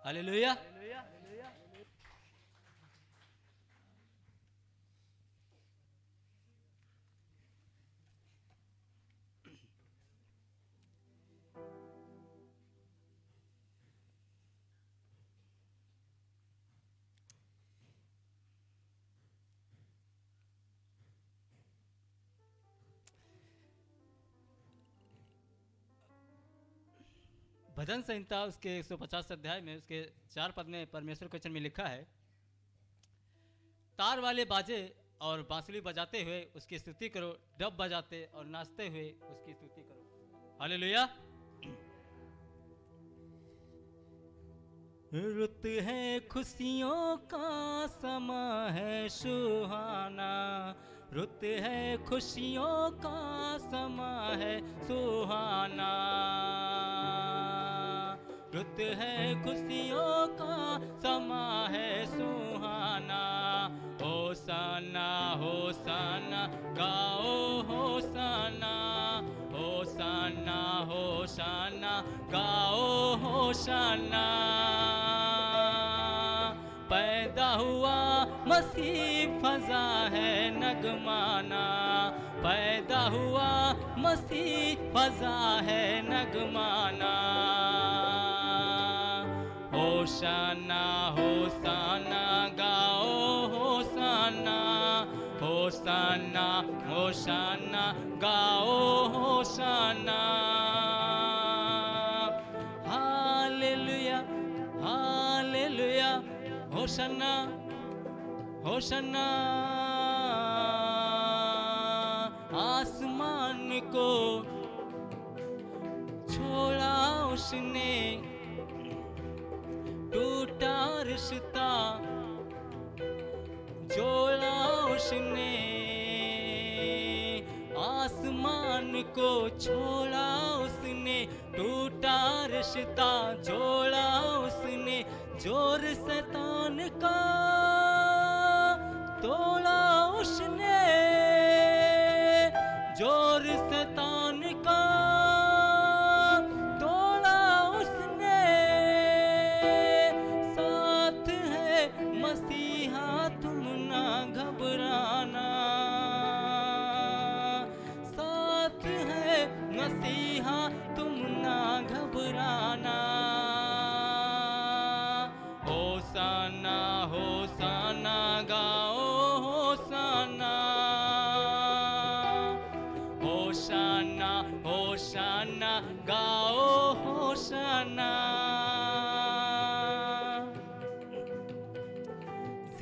हालेलुया। भजन संहिता उसके 150 अध्याय में उसके 4 पद में परमेश्वर के वचन में लिखा है, तार वाले बाजे और बांसुरी बजाते हुए उसकी स्तुति करो, डब बजाते और नाचते हुए उसकी स्तुति करो। हालेलुया। रुत है खुशियों का समा है सुहाना, रुत है खुशियों का समा है सुहाना, रुत है खुशियों का समा है सुहाना। होसाना होसाना गाओ होसाना, होसाना होसाना गाओ होसाना। पैदा हुआ मसीह फजा है नगमाना, पैदा हुआ मसीह फजा है नगमाना। होशाना होसाना गाओ होसाना, होसाना होशाना गाओ होसाना। Hallelujah hallelujah होशाना होशाना। आसमान को छोड़ा उसने, टूटा रिश्ता जोड़ा उसने। आसमान को छोड़ा उसने, टूटा रिश्ता जोड़ा उसने। जोर शैतान का तोड़ा उसने, जोर शैतान का तोड़ा उसने। साथ है मसीहा तुम ना घबराओ,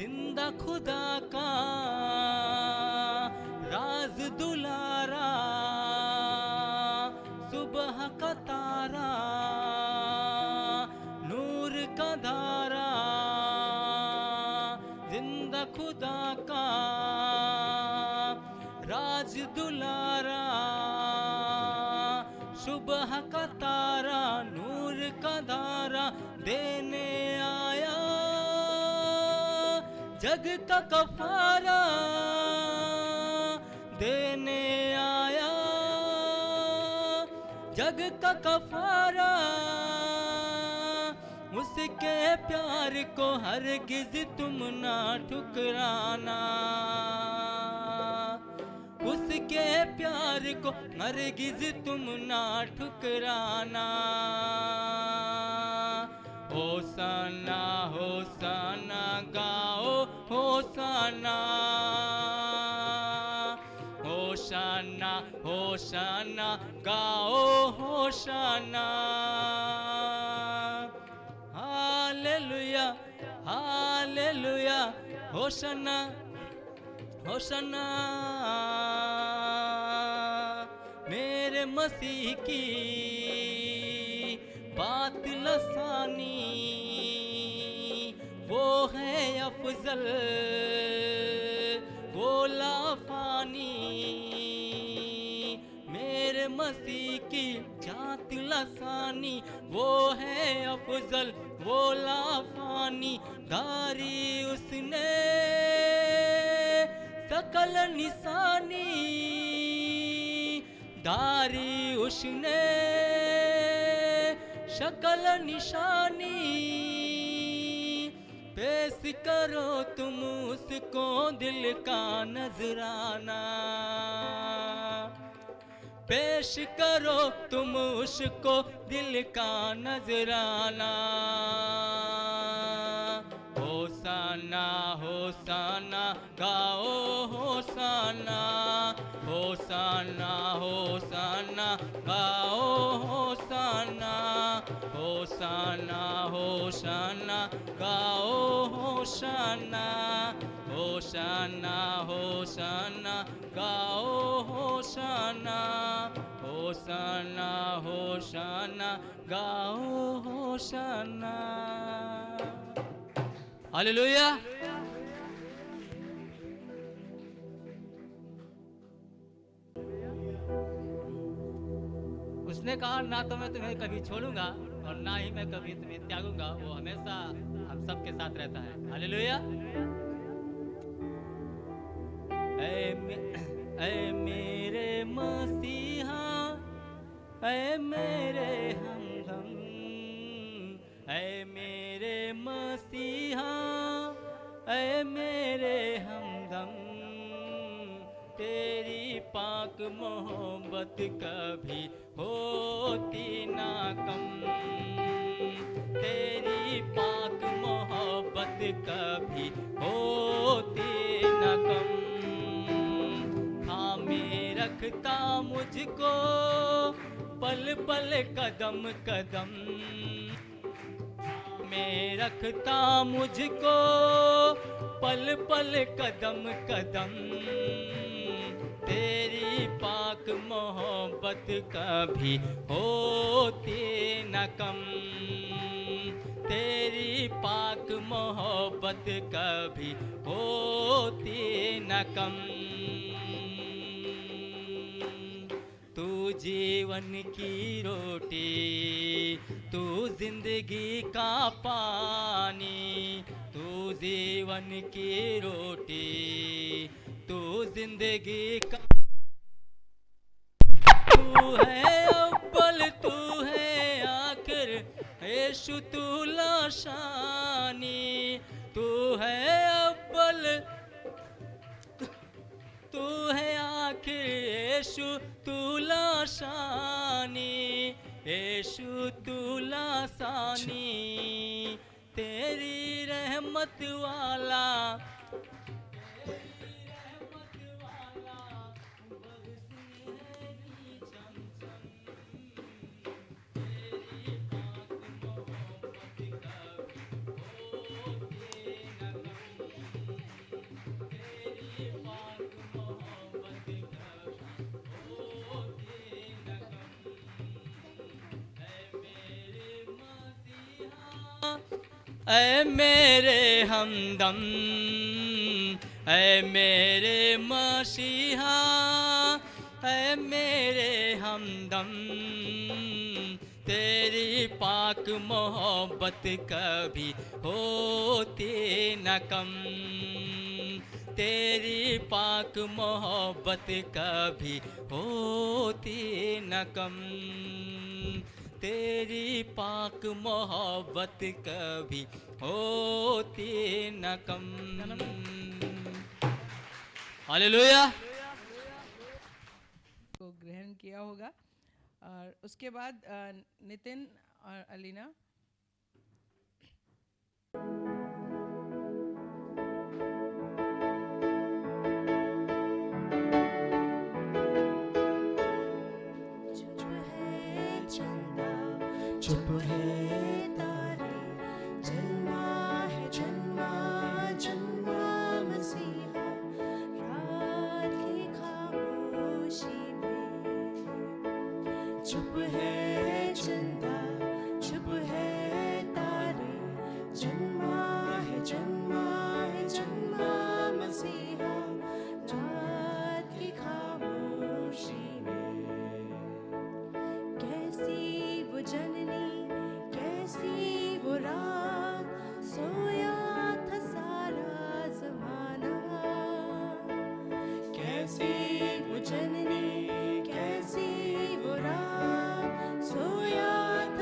जिंदा खुदा का राज दुलारा, सुबह का तारा, नूर का धारा, जिंदा खुदा का राज दुलारा, सुबह का तारा, नूर का धारा देने आया जग का कफारा, देने आया जग का कफारा। उसके प्यार को हरगिज तुम ना ठुकराना, उसके प्यार को हरगिज तुम ना ठुकराना। होसाना होसाना गाओ होसाना, होशाना होशाना गाओ होशाना। Hallelujah hallelujah होशाना होशाना। मेरे मसीह की बात लसानी, वो है अफजल वो लाफानी। मेरे मसीह की जात लसानी, वो है अफजल वो लाफानी। धारी उसने सकल निशानी, धारी उसने शकल निशानी। पेश करो तुम उसको दिल का नजराना, पेश करो तुम उसको दिल का नजराना। होसाना होसाना गाओ होसाना, होसाना होसाना गाओ होसाना, होसाना होसाना गाओ होसाना, होसाना होसाना गाओ होसाना, होसाना होसाना गाओ होसाना। हालेलुया। उसने कहा ना तो मैं तुम्हें कभी छोड़ूंगा और ना ही मैं कभी तुम्हें त्यागूंगा। वो हमेशा हम सब के साथ रहता है। हालेलुया। ऐ मेरे मसीहा, ऐ मेरे हमदम, ऐ मेरे मसीहा, ऐ मेरे हमदम। तेरी पाक मोहब्बत कभी होती ना कम, तेरी पाक मोहब्बत कभी होती ना कम। थामे रखता मुझको पल पल कदम कदम, में रखता मुझको पल पल कदम कदम। तेरी पाक मोहब्बत कभी होती न कम, तेरी पाक मोहब्बत कभी होती न कम। तू जीवन की रोटी, तू जिंदगी का पानी, तू जीवन की रोटी, तू जिंदगी का। तू है अव्वल तू है आखिर, यीशु तू लाशानी। तू है अव्वल तू है आखिर, यीशु तू लाशानी, यीशु तू लाशानी। तेरी रहमत वाला ऐ मेरे हमदम, ऐ मेरे मसीहा, ऐ मेरे हमदम, तेरी पाक मोहब्बत कभी होती न कम, तेरी पाक मोहब्बत कभी होती न कम, तेरी पाक मोहब्बत कभी होती न कम। हालेलुया। को ग्रहण किया होगा। और उसके बाद नितिन और अलीना। चुप है तारे, जन्मा है जन्मा जन्मा मसीहा, रात की खामोशी में। चुप है चंदा, चुप है तारे, जन्मा है जन्मा है जन्मा मसीहा, रात की खामोशी में। कैसी वो जननी, कैसी वो रात, सोया था सारा ज़माना। कैसी वो जननी, कैसी वो रात, सोया था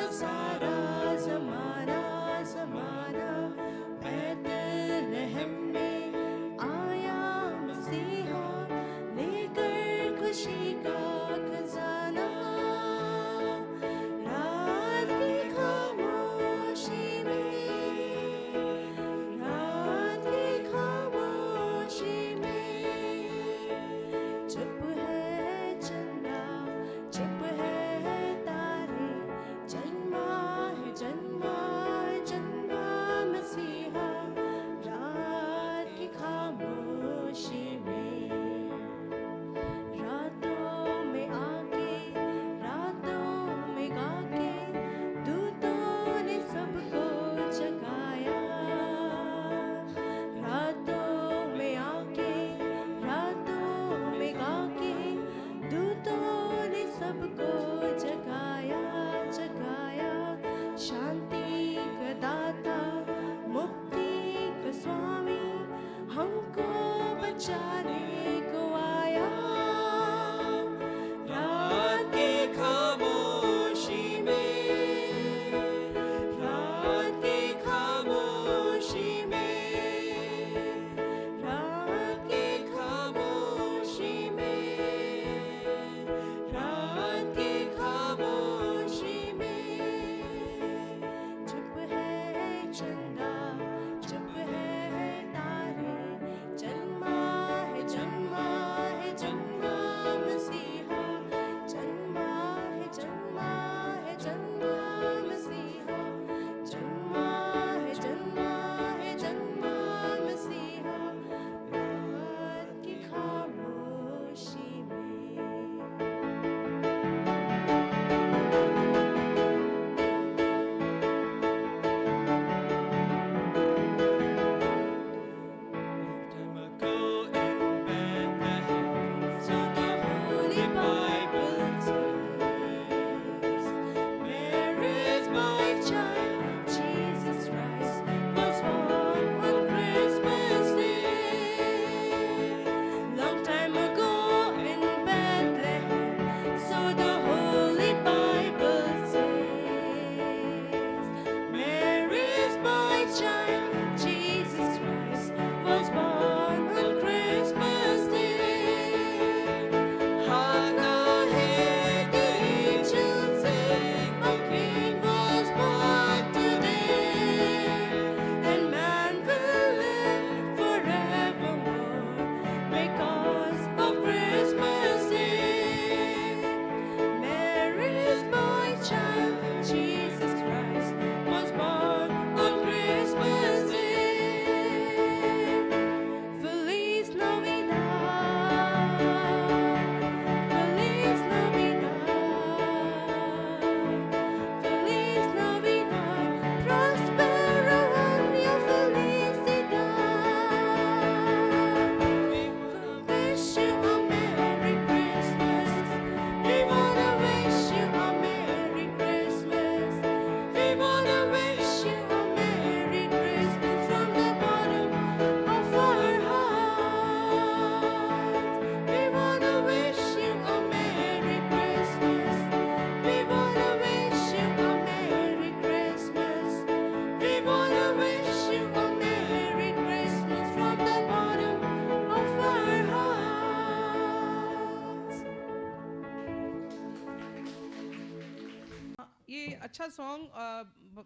अच्छा सॉन्ग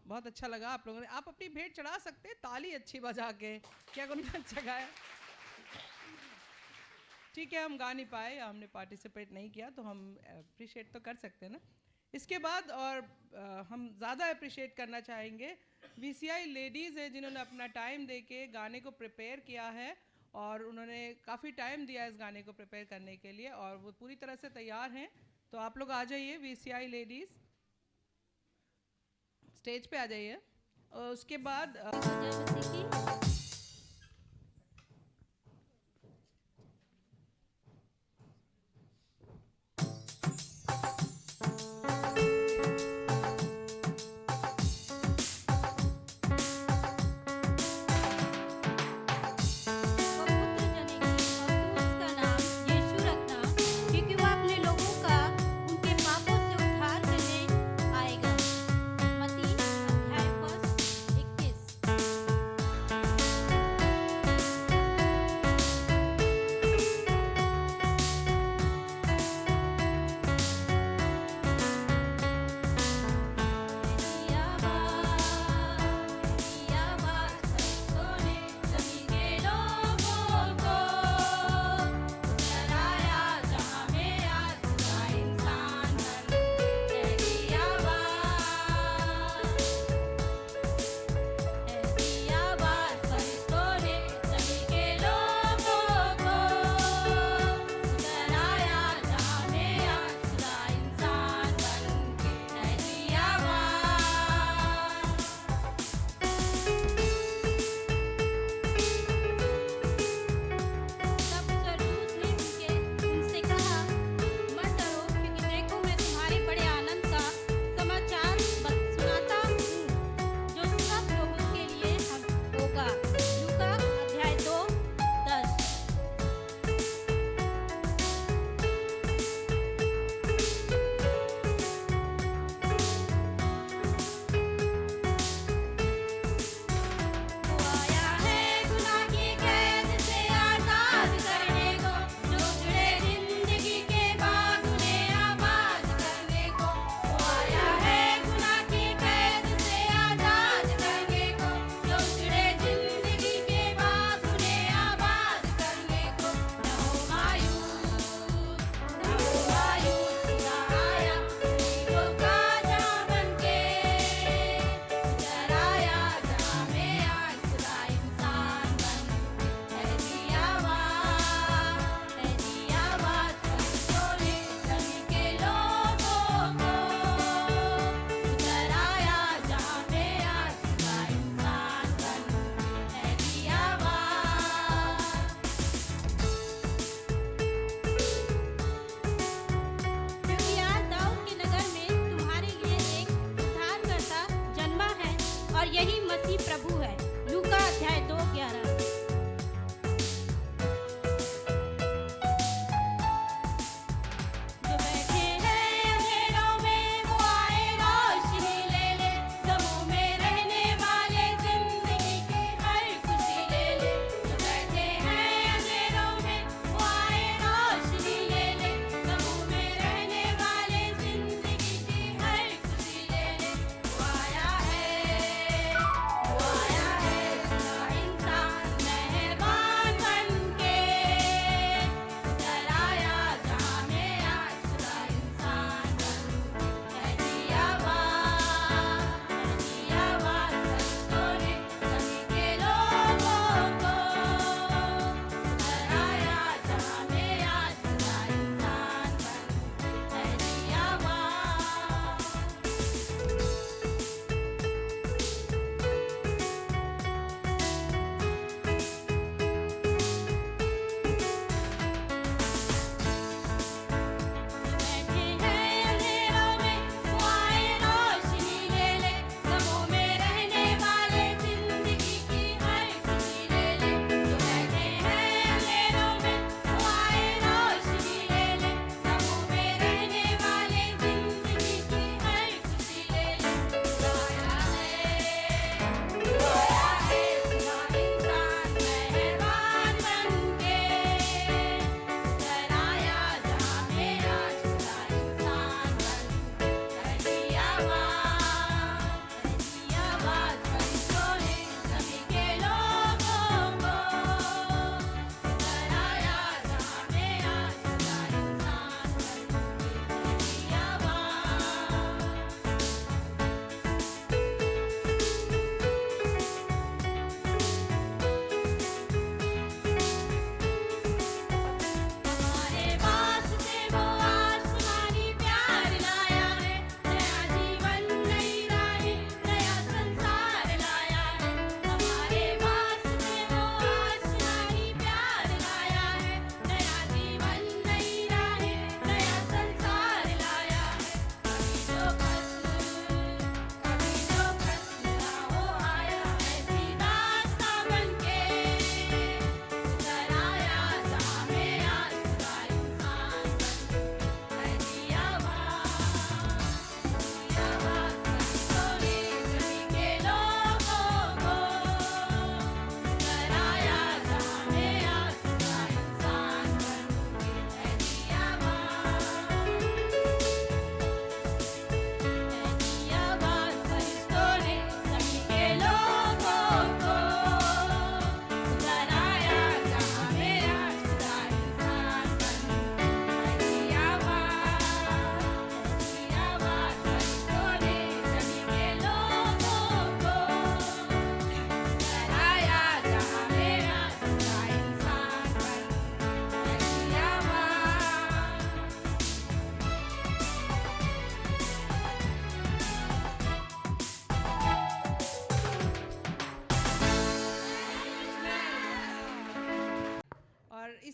बहुत अच्छा लगा आप लोगों ने। आप अपनी भेंट चढ़ा सकते हैं ताली अच्छी बजा के। क्या उन्होंने अच्छा गाया? ठीक है, हम गा नहीं पाए, हमने पार्टिसिपेट नहीं किया, तो हम अप्रिशिएट तो कर सकते हैं ना। इसके बाद और हम ज़्यादा अप्रिशिएट करना चाहेंगे VCI लेडीज़ है जिन्होंने अपना टाइम दे के गाने को प्रिपेयर किया है, और उन्होंने काफ़ी टाइम दिया इस गाने को प्रिपेयर करने के लिए, और वो पूरी तरह से तैयार हैं। तो आप लोग आ जाइए, VCI लेडीज़ स्टेज पे आ जाइए। और उसके बाद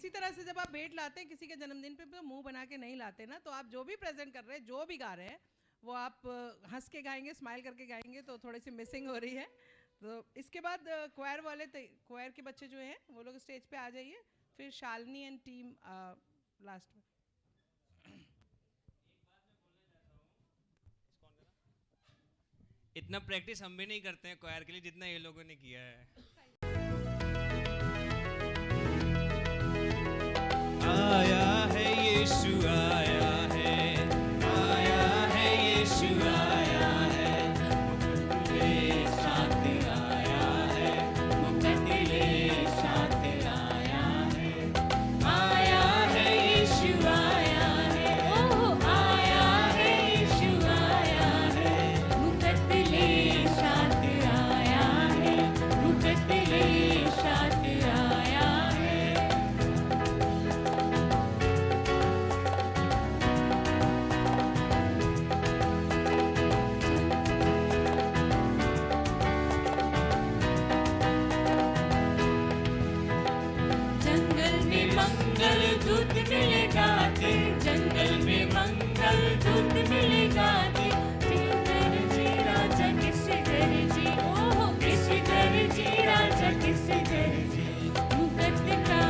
इसी तरह से जब आप भेंट लाते हैं किसी के जन्मदिन पे तो मुंह बना के नहीं लाते ना, तो आप जो भी प्रेजेंट कर रहे हैं, जो भी गा रहे हैं, वो आप हंस के गाएंगे, स्माइल करके गाएंगे, तो थोड़ी सी मिसिंग हो रही है। तो इसके बाद क्वायर वाले, क्वायर के बच्चे जो हैं वो लोग स्टेज पे आ जाइए, फिर शालिनी एंड टीम लास्ट में। इतना प्रैक्टिस हम भी नहीं करते हैं क्वायर के लिए जितना ये लोगों ने किया है। आया है यीशु आया है, आया है यीशु आया है, मुकद्दले साथ आया है, मुकद्दले साथ आया है, आया है यीशु आया है, ओह आया है यीशु आया है, मुकद्दले साथ आया है, मुकद्दले साथ आया है। जंगल में मंगल दूत मिलेगा ते, जंगल में मंगल दूत मिलेगा ते, किस घर जी राजा किस घर जी, ओह किस घर जी राजा किस घर जी, मुकद्दे का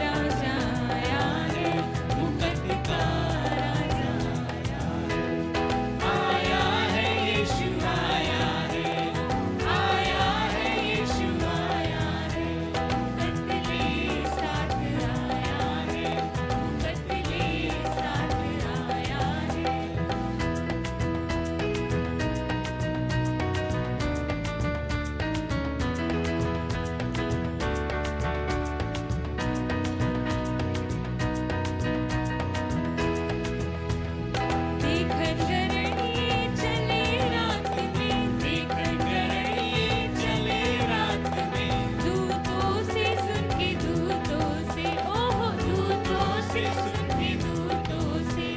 राजा आया है, मुकद्दे का राजा आया है, यीशु आया है, आया है यीशु आया है, मुकद्दले साथ आया है, मुकद्दले साथ आया है। देखन गरणिये चले रात में, देखन गरणिये चले रात में, दूतों से सुन के दूतों से, ओह दूतों से सुन के दूतों से,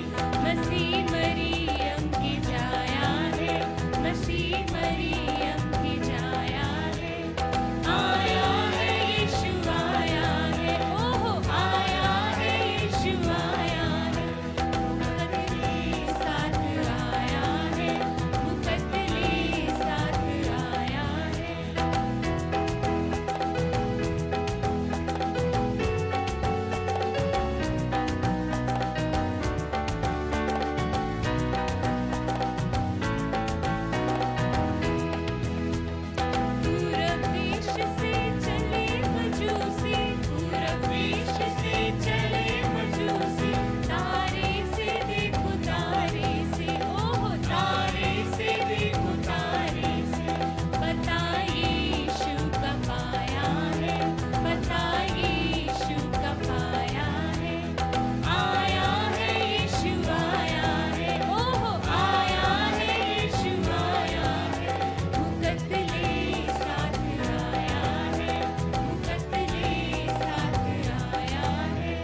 मसीह मरियम की जाया है, मसीह मरियम की जाया है, आया है यीशु आया है, ओह आया है यीशु आया है, मुकद्दले साथ आया है, मुकद्दले साथ आया है। पूरब देश से चले मजूसी, पूरब देश से चले मजूसी, तारे से देखो तारे से, ओह तारे से देखो तारे से, पता यीशु का पाया है, पता यीशु का पाया है, आया है यीशु आया है, ओह आया है यीशु आया है, मुकद्दले साथ आया है, मुकद्दले साथ आया है।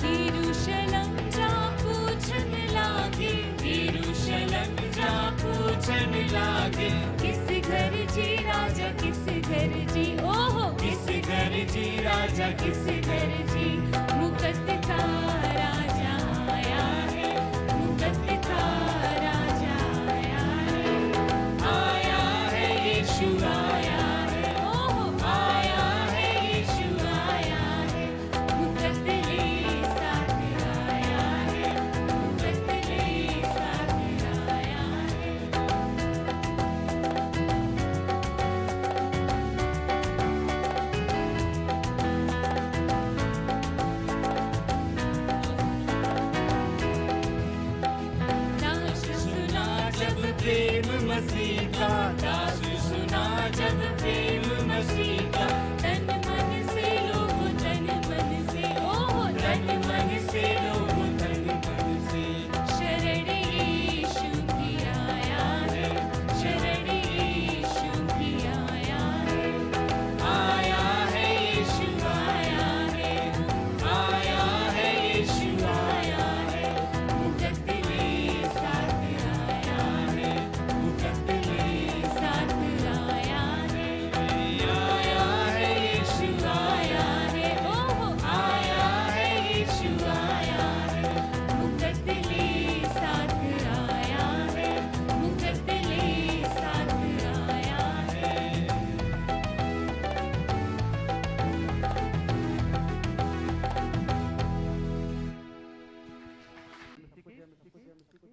यरूशलेम जा पूछन लागे, यरूशलेम जा पूछन लागे, किस घर जी राजा किस घर जी, ओह किस घर जी राजा किस घर जी, मुकद्दे का राजा आया है, मुकद्दे का राजा आया है, आया है यीशु आया है, ओह आया है यीशु आया है, मुकद्दले साथ आया है, मुकद्दले साथ आया है।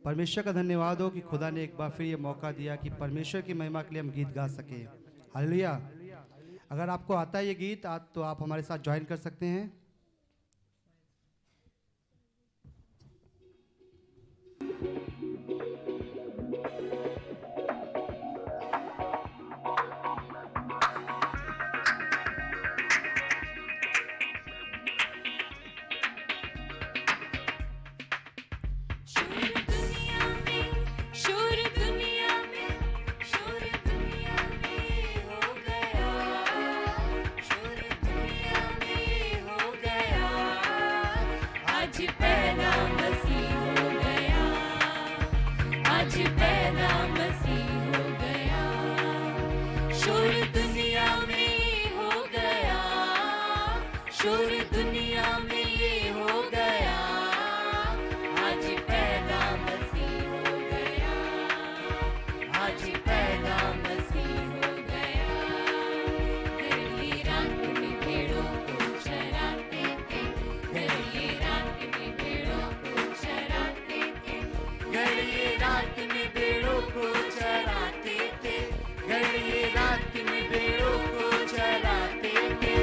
परमेश्वर का धन्यवाद हो कि खुदा ने एक बार फिर ये मौका दिया कि परमेश्वर की महिमा के लिए हम गीत गा सके। हालेलुया। अगर आपको आता है ये गीत तो आप हमारे साथ ज्वाइन कर सकते हैं। रात में भेड़ों को चराते थे।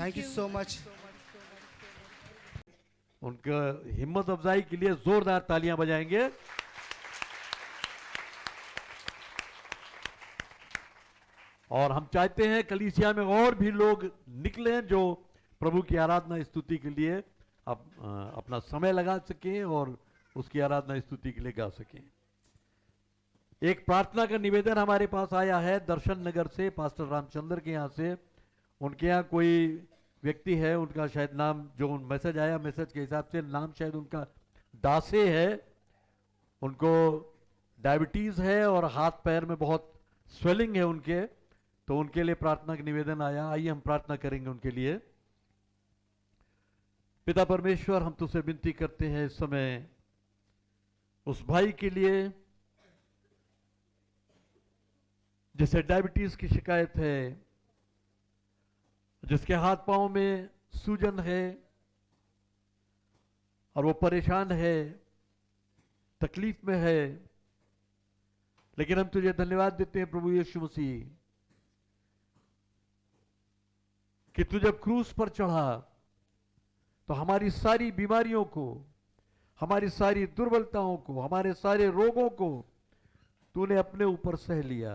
Thank you so much. उनका हिम्मत अफजाई के लिए जोरदार तालियां बजाएंगे। और हम चाहते हैं कलीसिया में और भी लोग निकले जो प्रभु की आराधना स्तुति के लिए अपना समय लगा सकें और उसकी आराधना स्तुति के लिए गा सकें। एक प्रार्थना का निवेदन हमारे पास आया है दर्शन नगर से, पास्टर रामचंद्र के यहाँ से। उनके यहाँ कोई व्यक्ति है, उनका शायद नाम, जो मैसेज आया मैसेज के हिसाब से नाम शायद उनका दासे है। उनको डायबिटीज है और हाथ पैर में बहुत स्वेलिंग है उनके, तो उनके लिए प्रार्थना का निवेदन आया। आइए हम प्रार्थना करेंगे उनके लिए। पिता परमेश्वर, हम तुझसे विनती करते हैं इस समय उस भाई के लिए जिसे डायबिटीज की शिकायत है, जिसके हाथ पांव में सूजन है और वो परेशान है, तकलीफ में है। लेकिन हम तुझे धन्यवाद देते हैं प्रभु यीशु मसीह कि तू जब क्रूस पर चढ़ा तो हमारी सारी बीमारियों को, हमारी सारी दुर्बलताओं को, हमारे सारे रोगों को तूने अपने ऊपर सह लिया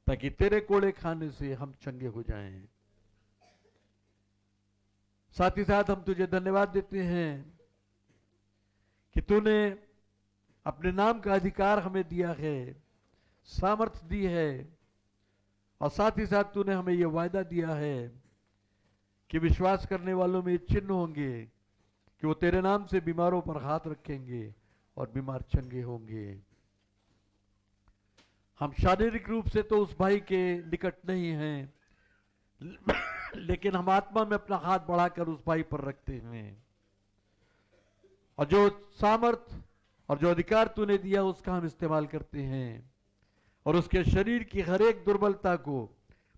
ताकि तेरे कोड़े खाने से हम चंगे हो जाएं। साथ ही साथ हम तुझे धन्यवाद देते हैं कि तूने अपने नाम का अधिकार हमें दिया है, सामर्थ्य दी है, और साथ ही साथ तूने हमें यह वायदा दिया है कि विश्वास करने वालों में चिन्ह होंगे कि वो तेरे नाम से बीमारों पर हाथ रखेंगे और बीमार चंगे होंगे। हम शारीरिक रूप से तो उस भाई के निकट नहीं हैं, लेकिन हम आत्मा में अपना हाथ बढ़ाकर उस भाई पर रखते हैं और जो सामर्थ और जो अधिकार तूने दिया उसका हम इस्तेमाल करते हैं और उसके शरीर की हर एक दुर्बलता को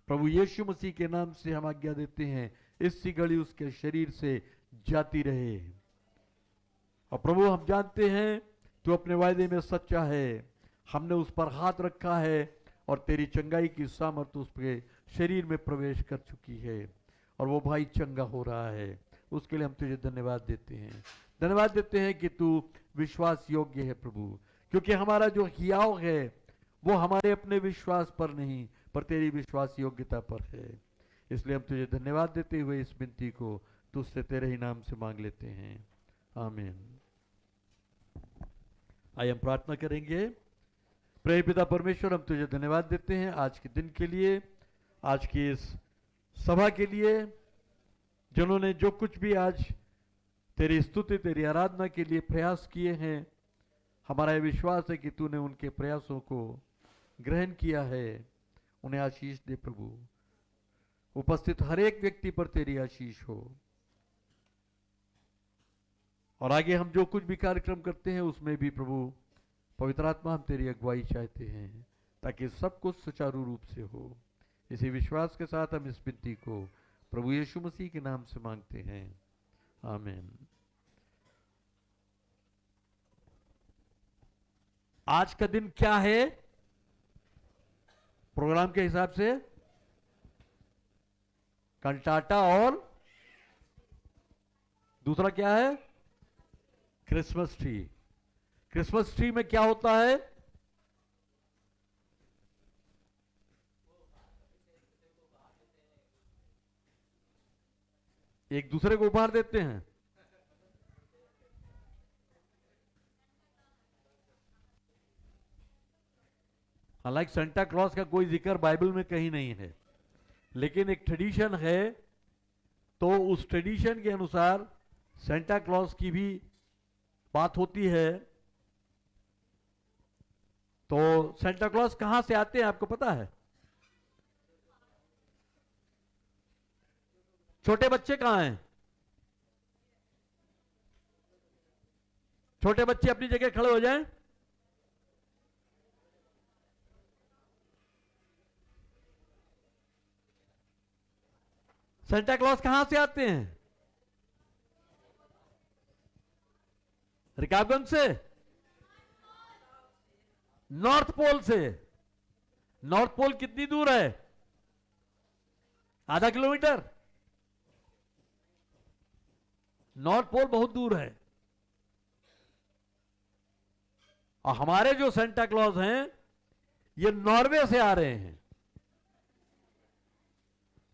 प्रभु यीशु मसीह के नाम से हम आज्ञा देते हैं, इससी घड़ी उसके शरीर से जाती रहे। और प्रभु, हम जानते हैं तू अपने वायदे में सच्चा है। हमने उस पर हाथ रखा है और तेरी चंगाई की सामर्थ उसके शरीर में प्रवेश कर चुकी है और वो भाई चंगा हो रहा है। उसके लिए हम तुझे धन्यवाद देते हैं। धन्यवाद देते हैं कि तू विश्वास योग्य है प्रभु, क्योंकि हमारा जो हियाव है वो हमारे अपने विश्वास पर नहीं पर तेरी विश्वास योग्यता पर है। इसलिए हम तुझे धन्यवाद देते हुए इस विनती को तुझसे तेरे ही नाम से मांग लेते हैं, आमीन। आइए हम प्रार्थना करेंगे। प्रिय पिता परमेश्वर, हम तुझे धन्यवाद देते हैं आज के दिन के लिए, आज की इस सभा के लिए, जिन्होंने जो कुछ भी आज तेरी स्तुति, तेरी आराधना के लिए प्रयास किए हैं। हमारा यह विश्वास है कि तूने उनके प्रयासों को ग्रहण किया है। उन्हें आशीष दे प्रभु। उपस्थित हर एक व्यक्ति पर तेरी आशीष हो और आगे हम जो कुछ भी कार्यक्रम करते हैं उसमें भी प्रभु पवित्र आत्मा, हम तेरी अगुवाई चाहते हैं ताकि सब कुछ सुचारू रूप से हो। इसी विश्वास के साथ हम इस विनती को प्रभु यीशु मसीह के नाम से मांगते हैं, आमीन। आज का दिन क्या है प्रोग्राम के हिसाब से? कंटाटा और दूसरा क्या है? Christmas tree. क्रिसमस ट्री में क्या होता है? एक दूसरे को उपहार देते हैं। हालांकि सेंटा क्लॉज का कोई जिक्र बाइबल में कहीं नहीं है, लेकिन एक ट्रेडिशन है, तो उस ट्रेडिशन के अनुसार सेंटा क्लॉज की भी बात होती है। तो सेंटा क्लॉज कहां से आते हैं आपको पता है? छोटे बच्चे कहां हैं? छोटे बच्चे अपनी जगह खड़े हो जाएं। सेंटा क्लॉज कहां से आते हैं? रिकाबगंज से, नॉर्थ पोल से। नॉर्थ पोल कितनी दूर है? आधा किलोमीटर। नॉर्थ पोल बहुत दूर है, और हमारे जो सेंटा क्लॉज हैं ये नॉर्वे से आ रहे हैं।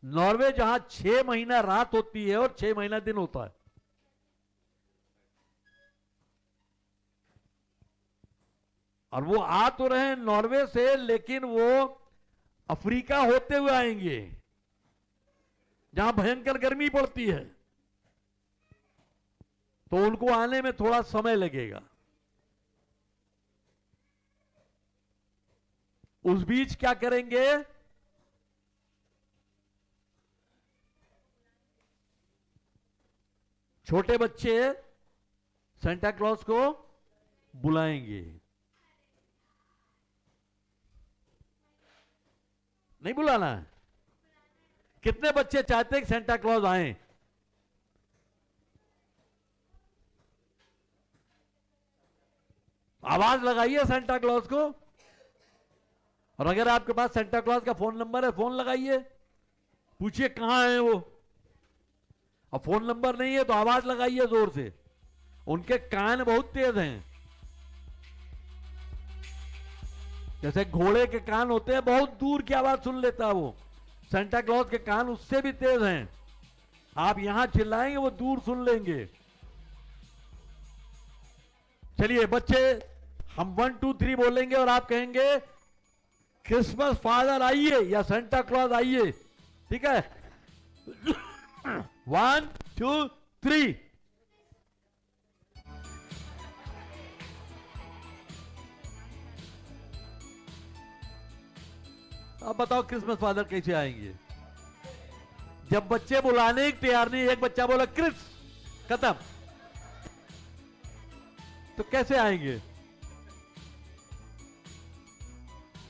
नॉर्वे जहां 6 महीना रात होती है और 6 महीना दिन होता है। और वो आ तो रहे हैं नॉर्वे से, लेकिन वो अफ्रीका होते हुए आएंगे जहां भयंकर गर्मी पड़ती है, तो उनको आने में थोड़ा समय लगेगा। उस बीच क्या करेंगे? छोटे बच्चे सेंटा क्लॉज को बुलाएंगे। नहीं बुलाना है? कितने बच्चे चाहते हैं कि सेंटा क्लॉज आए? आवाज लगाइए सेंटा क्लॉज को। और अगर आपके पास सेंटा क्लॉज का फोन नंबर है, फोन लगाइए, पूछिए कहां है वो। और फोन नंबर नहीं है तो आवाज लगाइए जोर से। उनके कान बहुत तेज हैं, जैसे घोड़े के कान होते हैं, बहुत दूर की आवाज सुन लेता है वो। सेंटा क्लॉज के कान उससे भी तेज हैं। आप यहां चिल्लाएंगे वो दूर सुन लेंगे। चलिए बच्चे, हम 1 2 3 बोलेंगे और आप कहेंगे क्रिसमस फादर आइए या सेंटा क्लॉज आइए। ठीक है? 1 2 3। अब बताओ क्रिसमस फादर कैसे आएंगे? जब बच्चे बुलाने की तैयार नहीं, एक बच्चा बोला क्रिस, खत्म, तो कैसे आएंगे?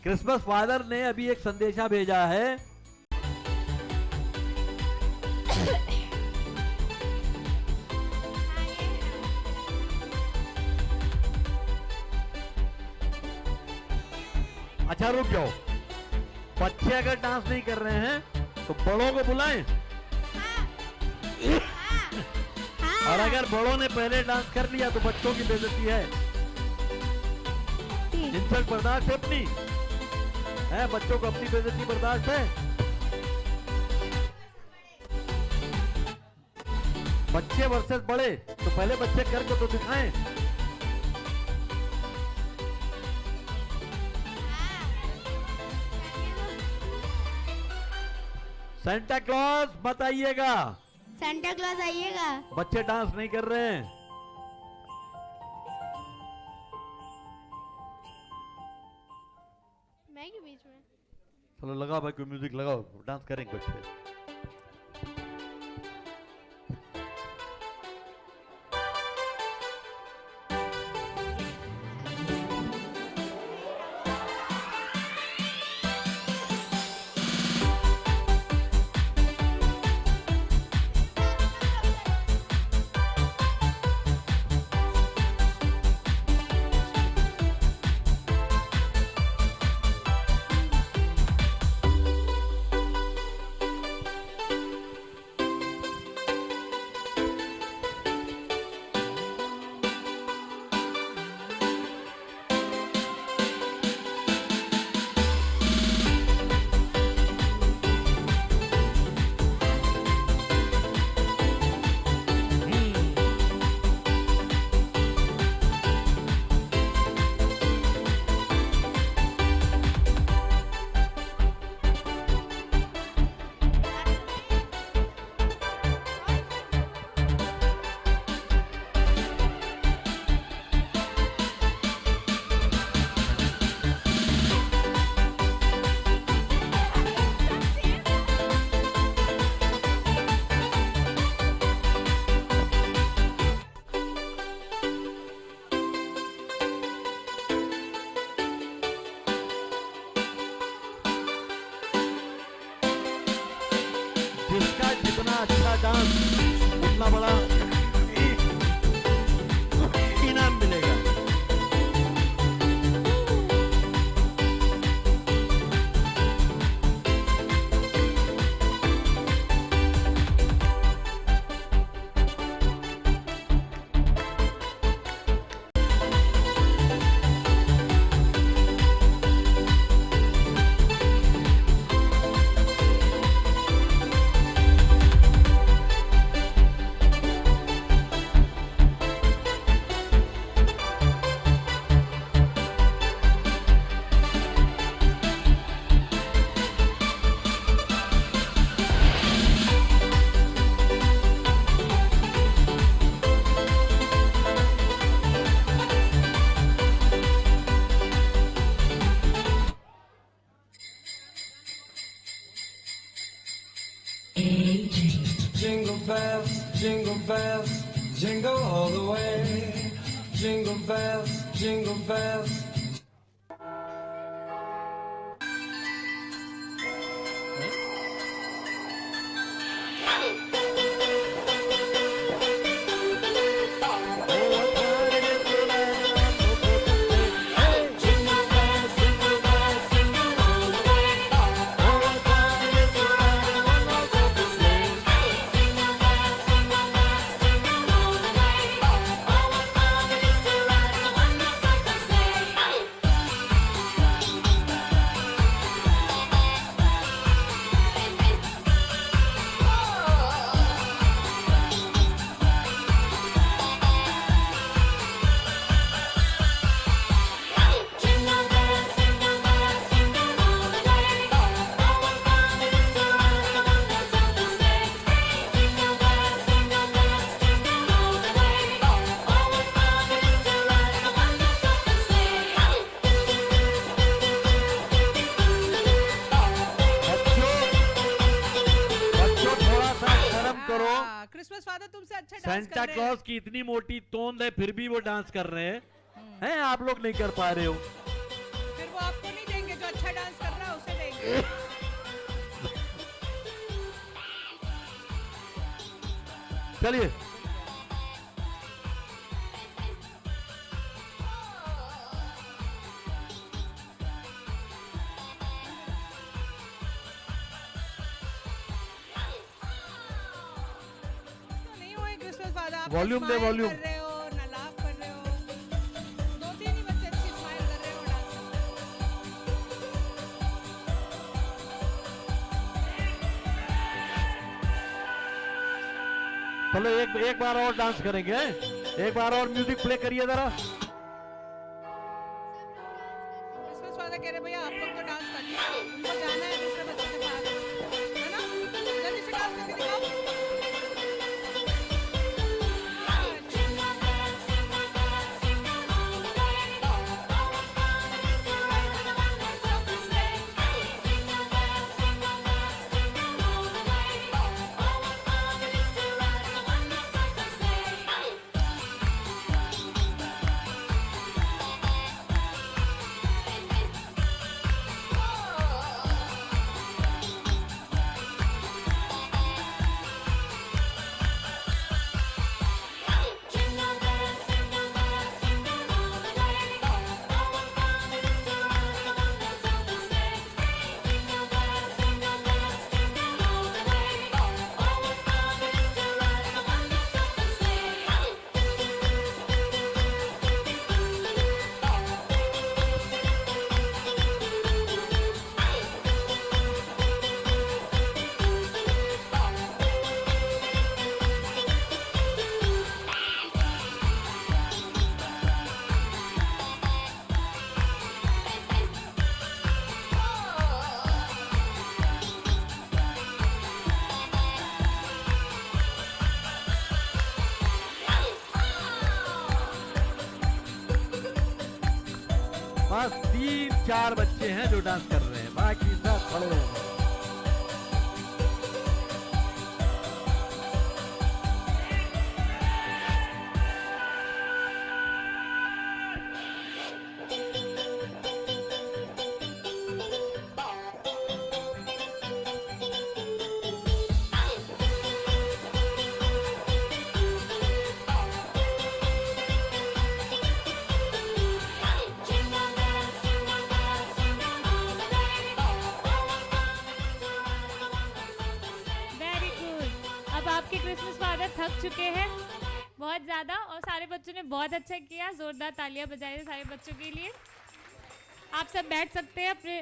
क्रिसमस फादर ने अभी एक संदेशा भेजा है। अच्छा रुक जाओ, बच्चे अगर डांस नहीं कर रहे हैं तो बड़ों को बुलाएं। और अगर बड़ों ने पहले डांस कर लिया तो बच्चों की बेइज्जती है। इंसल्ट बर्दाश्त है अपनी है, बच्चों को अपनी बेइज्जती बर्दाश्त है। बच्चे वर्सेस बड़े, तो पहले बच्चे करके तो दिखाएं। सेंटा क्लॉज मत आइएगा। सेंटा क्लॉज आइएगा। बच्चे डांस नहीं कर रहे हैं। मैं के बीच में। चलो लगाओ भाई, कोई म्यूजिक लगाओ, डांस करेंगे बच्चे। जिसका जितना अच्छा डांस उतना बड़ा इनाम मिलेगा। jingle bells, jingle all the way. Jingle bells, jingle bells. Christmas father तुमसे अच्छा डांस सेंटा कर रहे हैं। क्लॉज की इतनी मोटी तोंद है फिर भी वो डांस कर रहे हैं आप लोग नहीं कर पा रहे हो। फिर वो आपको नहीं देंगे, जो अच्छा डांस कर रहा है उसे देंगे। चलिए तो नहीं हुए क्रिसमस फादर, आप वॉल्यूम दे, वॉल्यूम। कर रहे हो ना लाभ कर रहे हो। 2-3 ही बच्चे अच्छी स्माइल कर रहे हो, डांस कर रहे हो। चलो एक बार और डांस करेंगे, एक बार और म्यूजिक प्ले करिए जरा। क्रिसमस फादर कह रहे भैया आप लोग तो डांस कर लीजिए, उनको जाना है दूसरे बच्चों के पास, है ना? जल्दी से डांस करके दिखाओ। बस 3-4 बच्चे हैं जो डांस कर रहे हैं, बाकी सब खड़े हैं। Very good. अब आपके क्रिसमस फादर थक चुके हैं बहुत ज़्यादा, और सारे बच्चों ने बहुत अच्छा किया। जोरदार तालियां बजाइए सारे बच्चों के लिए। आप सब बैठ सकते हैं अपने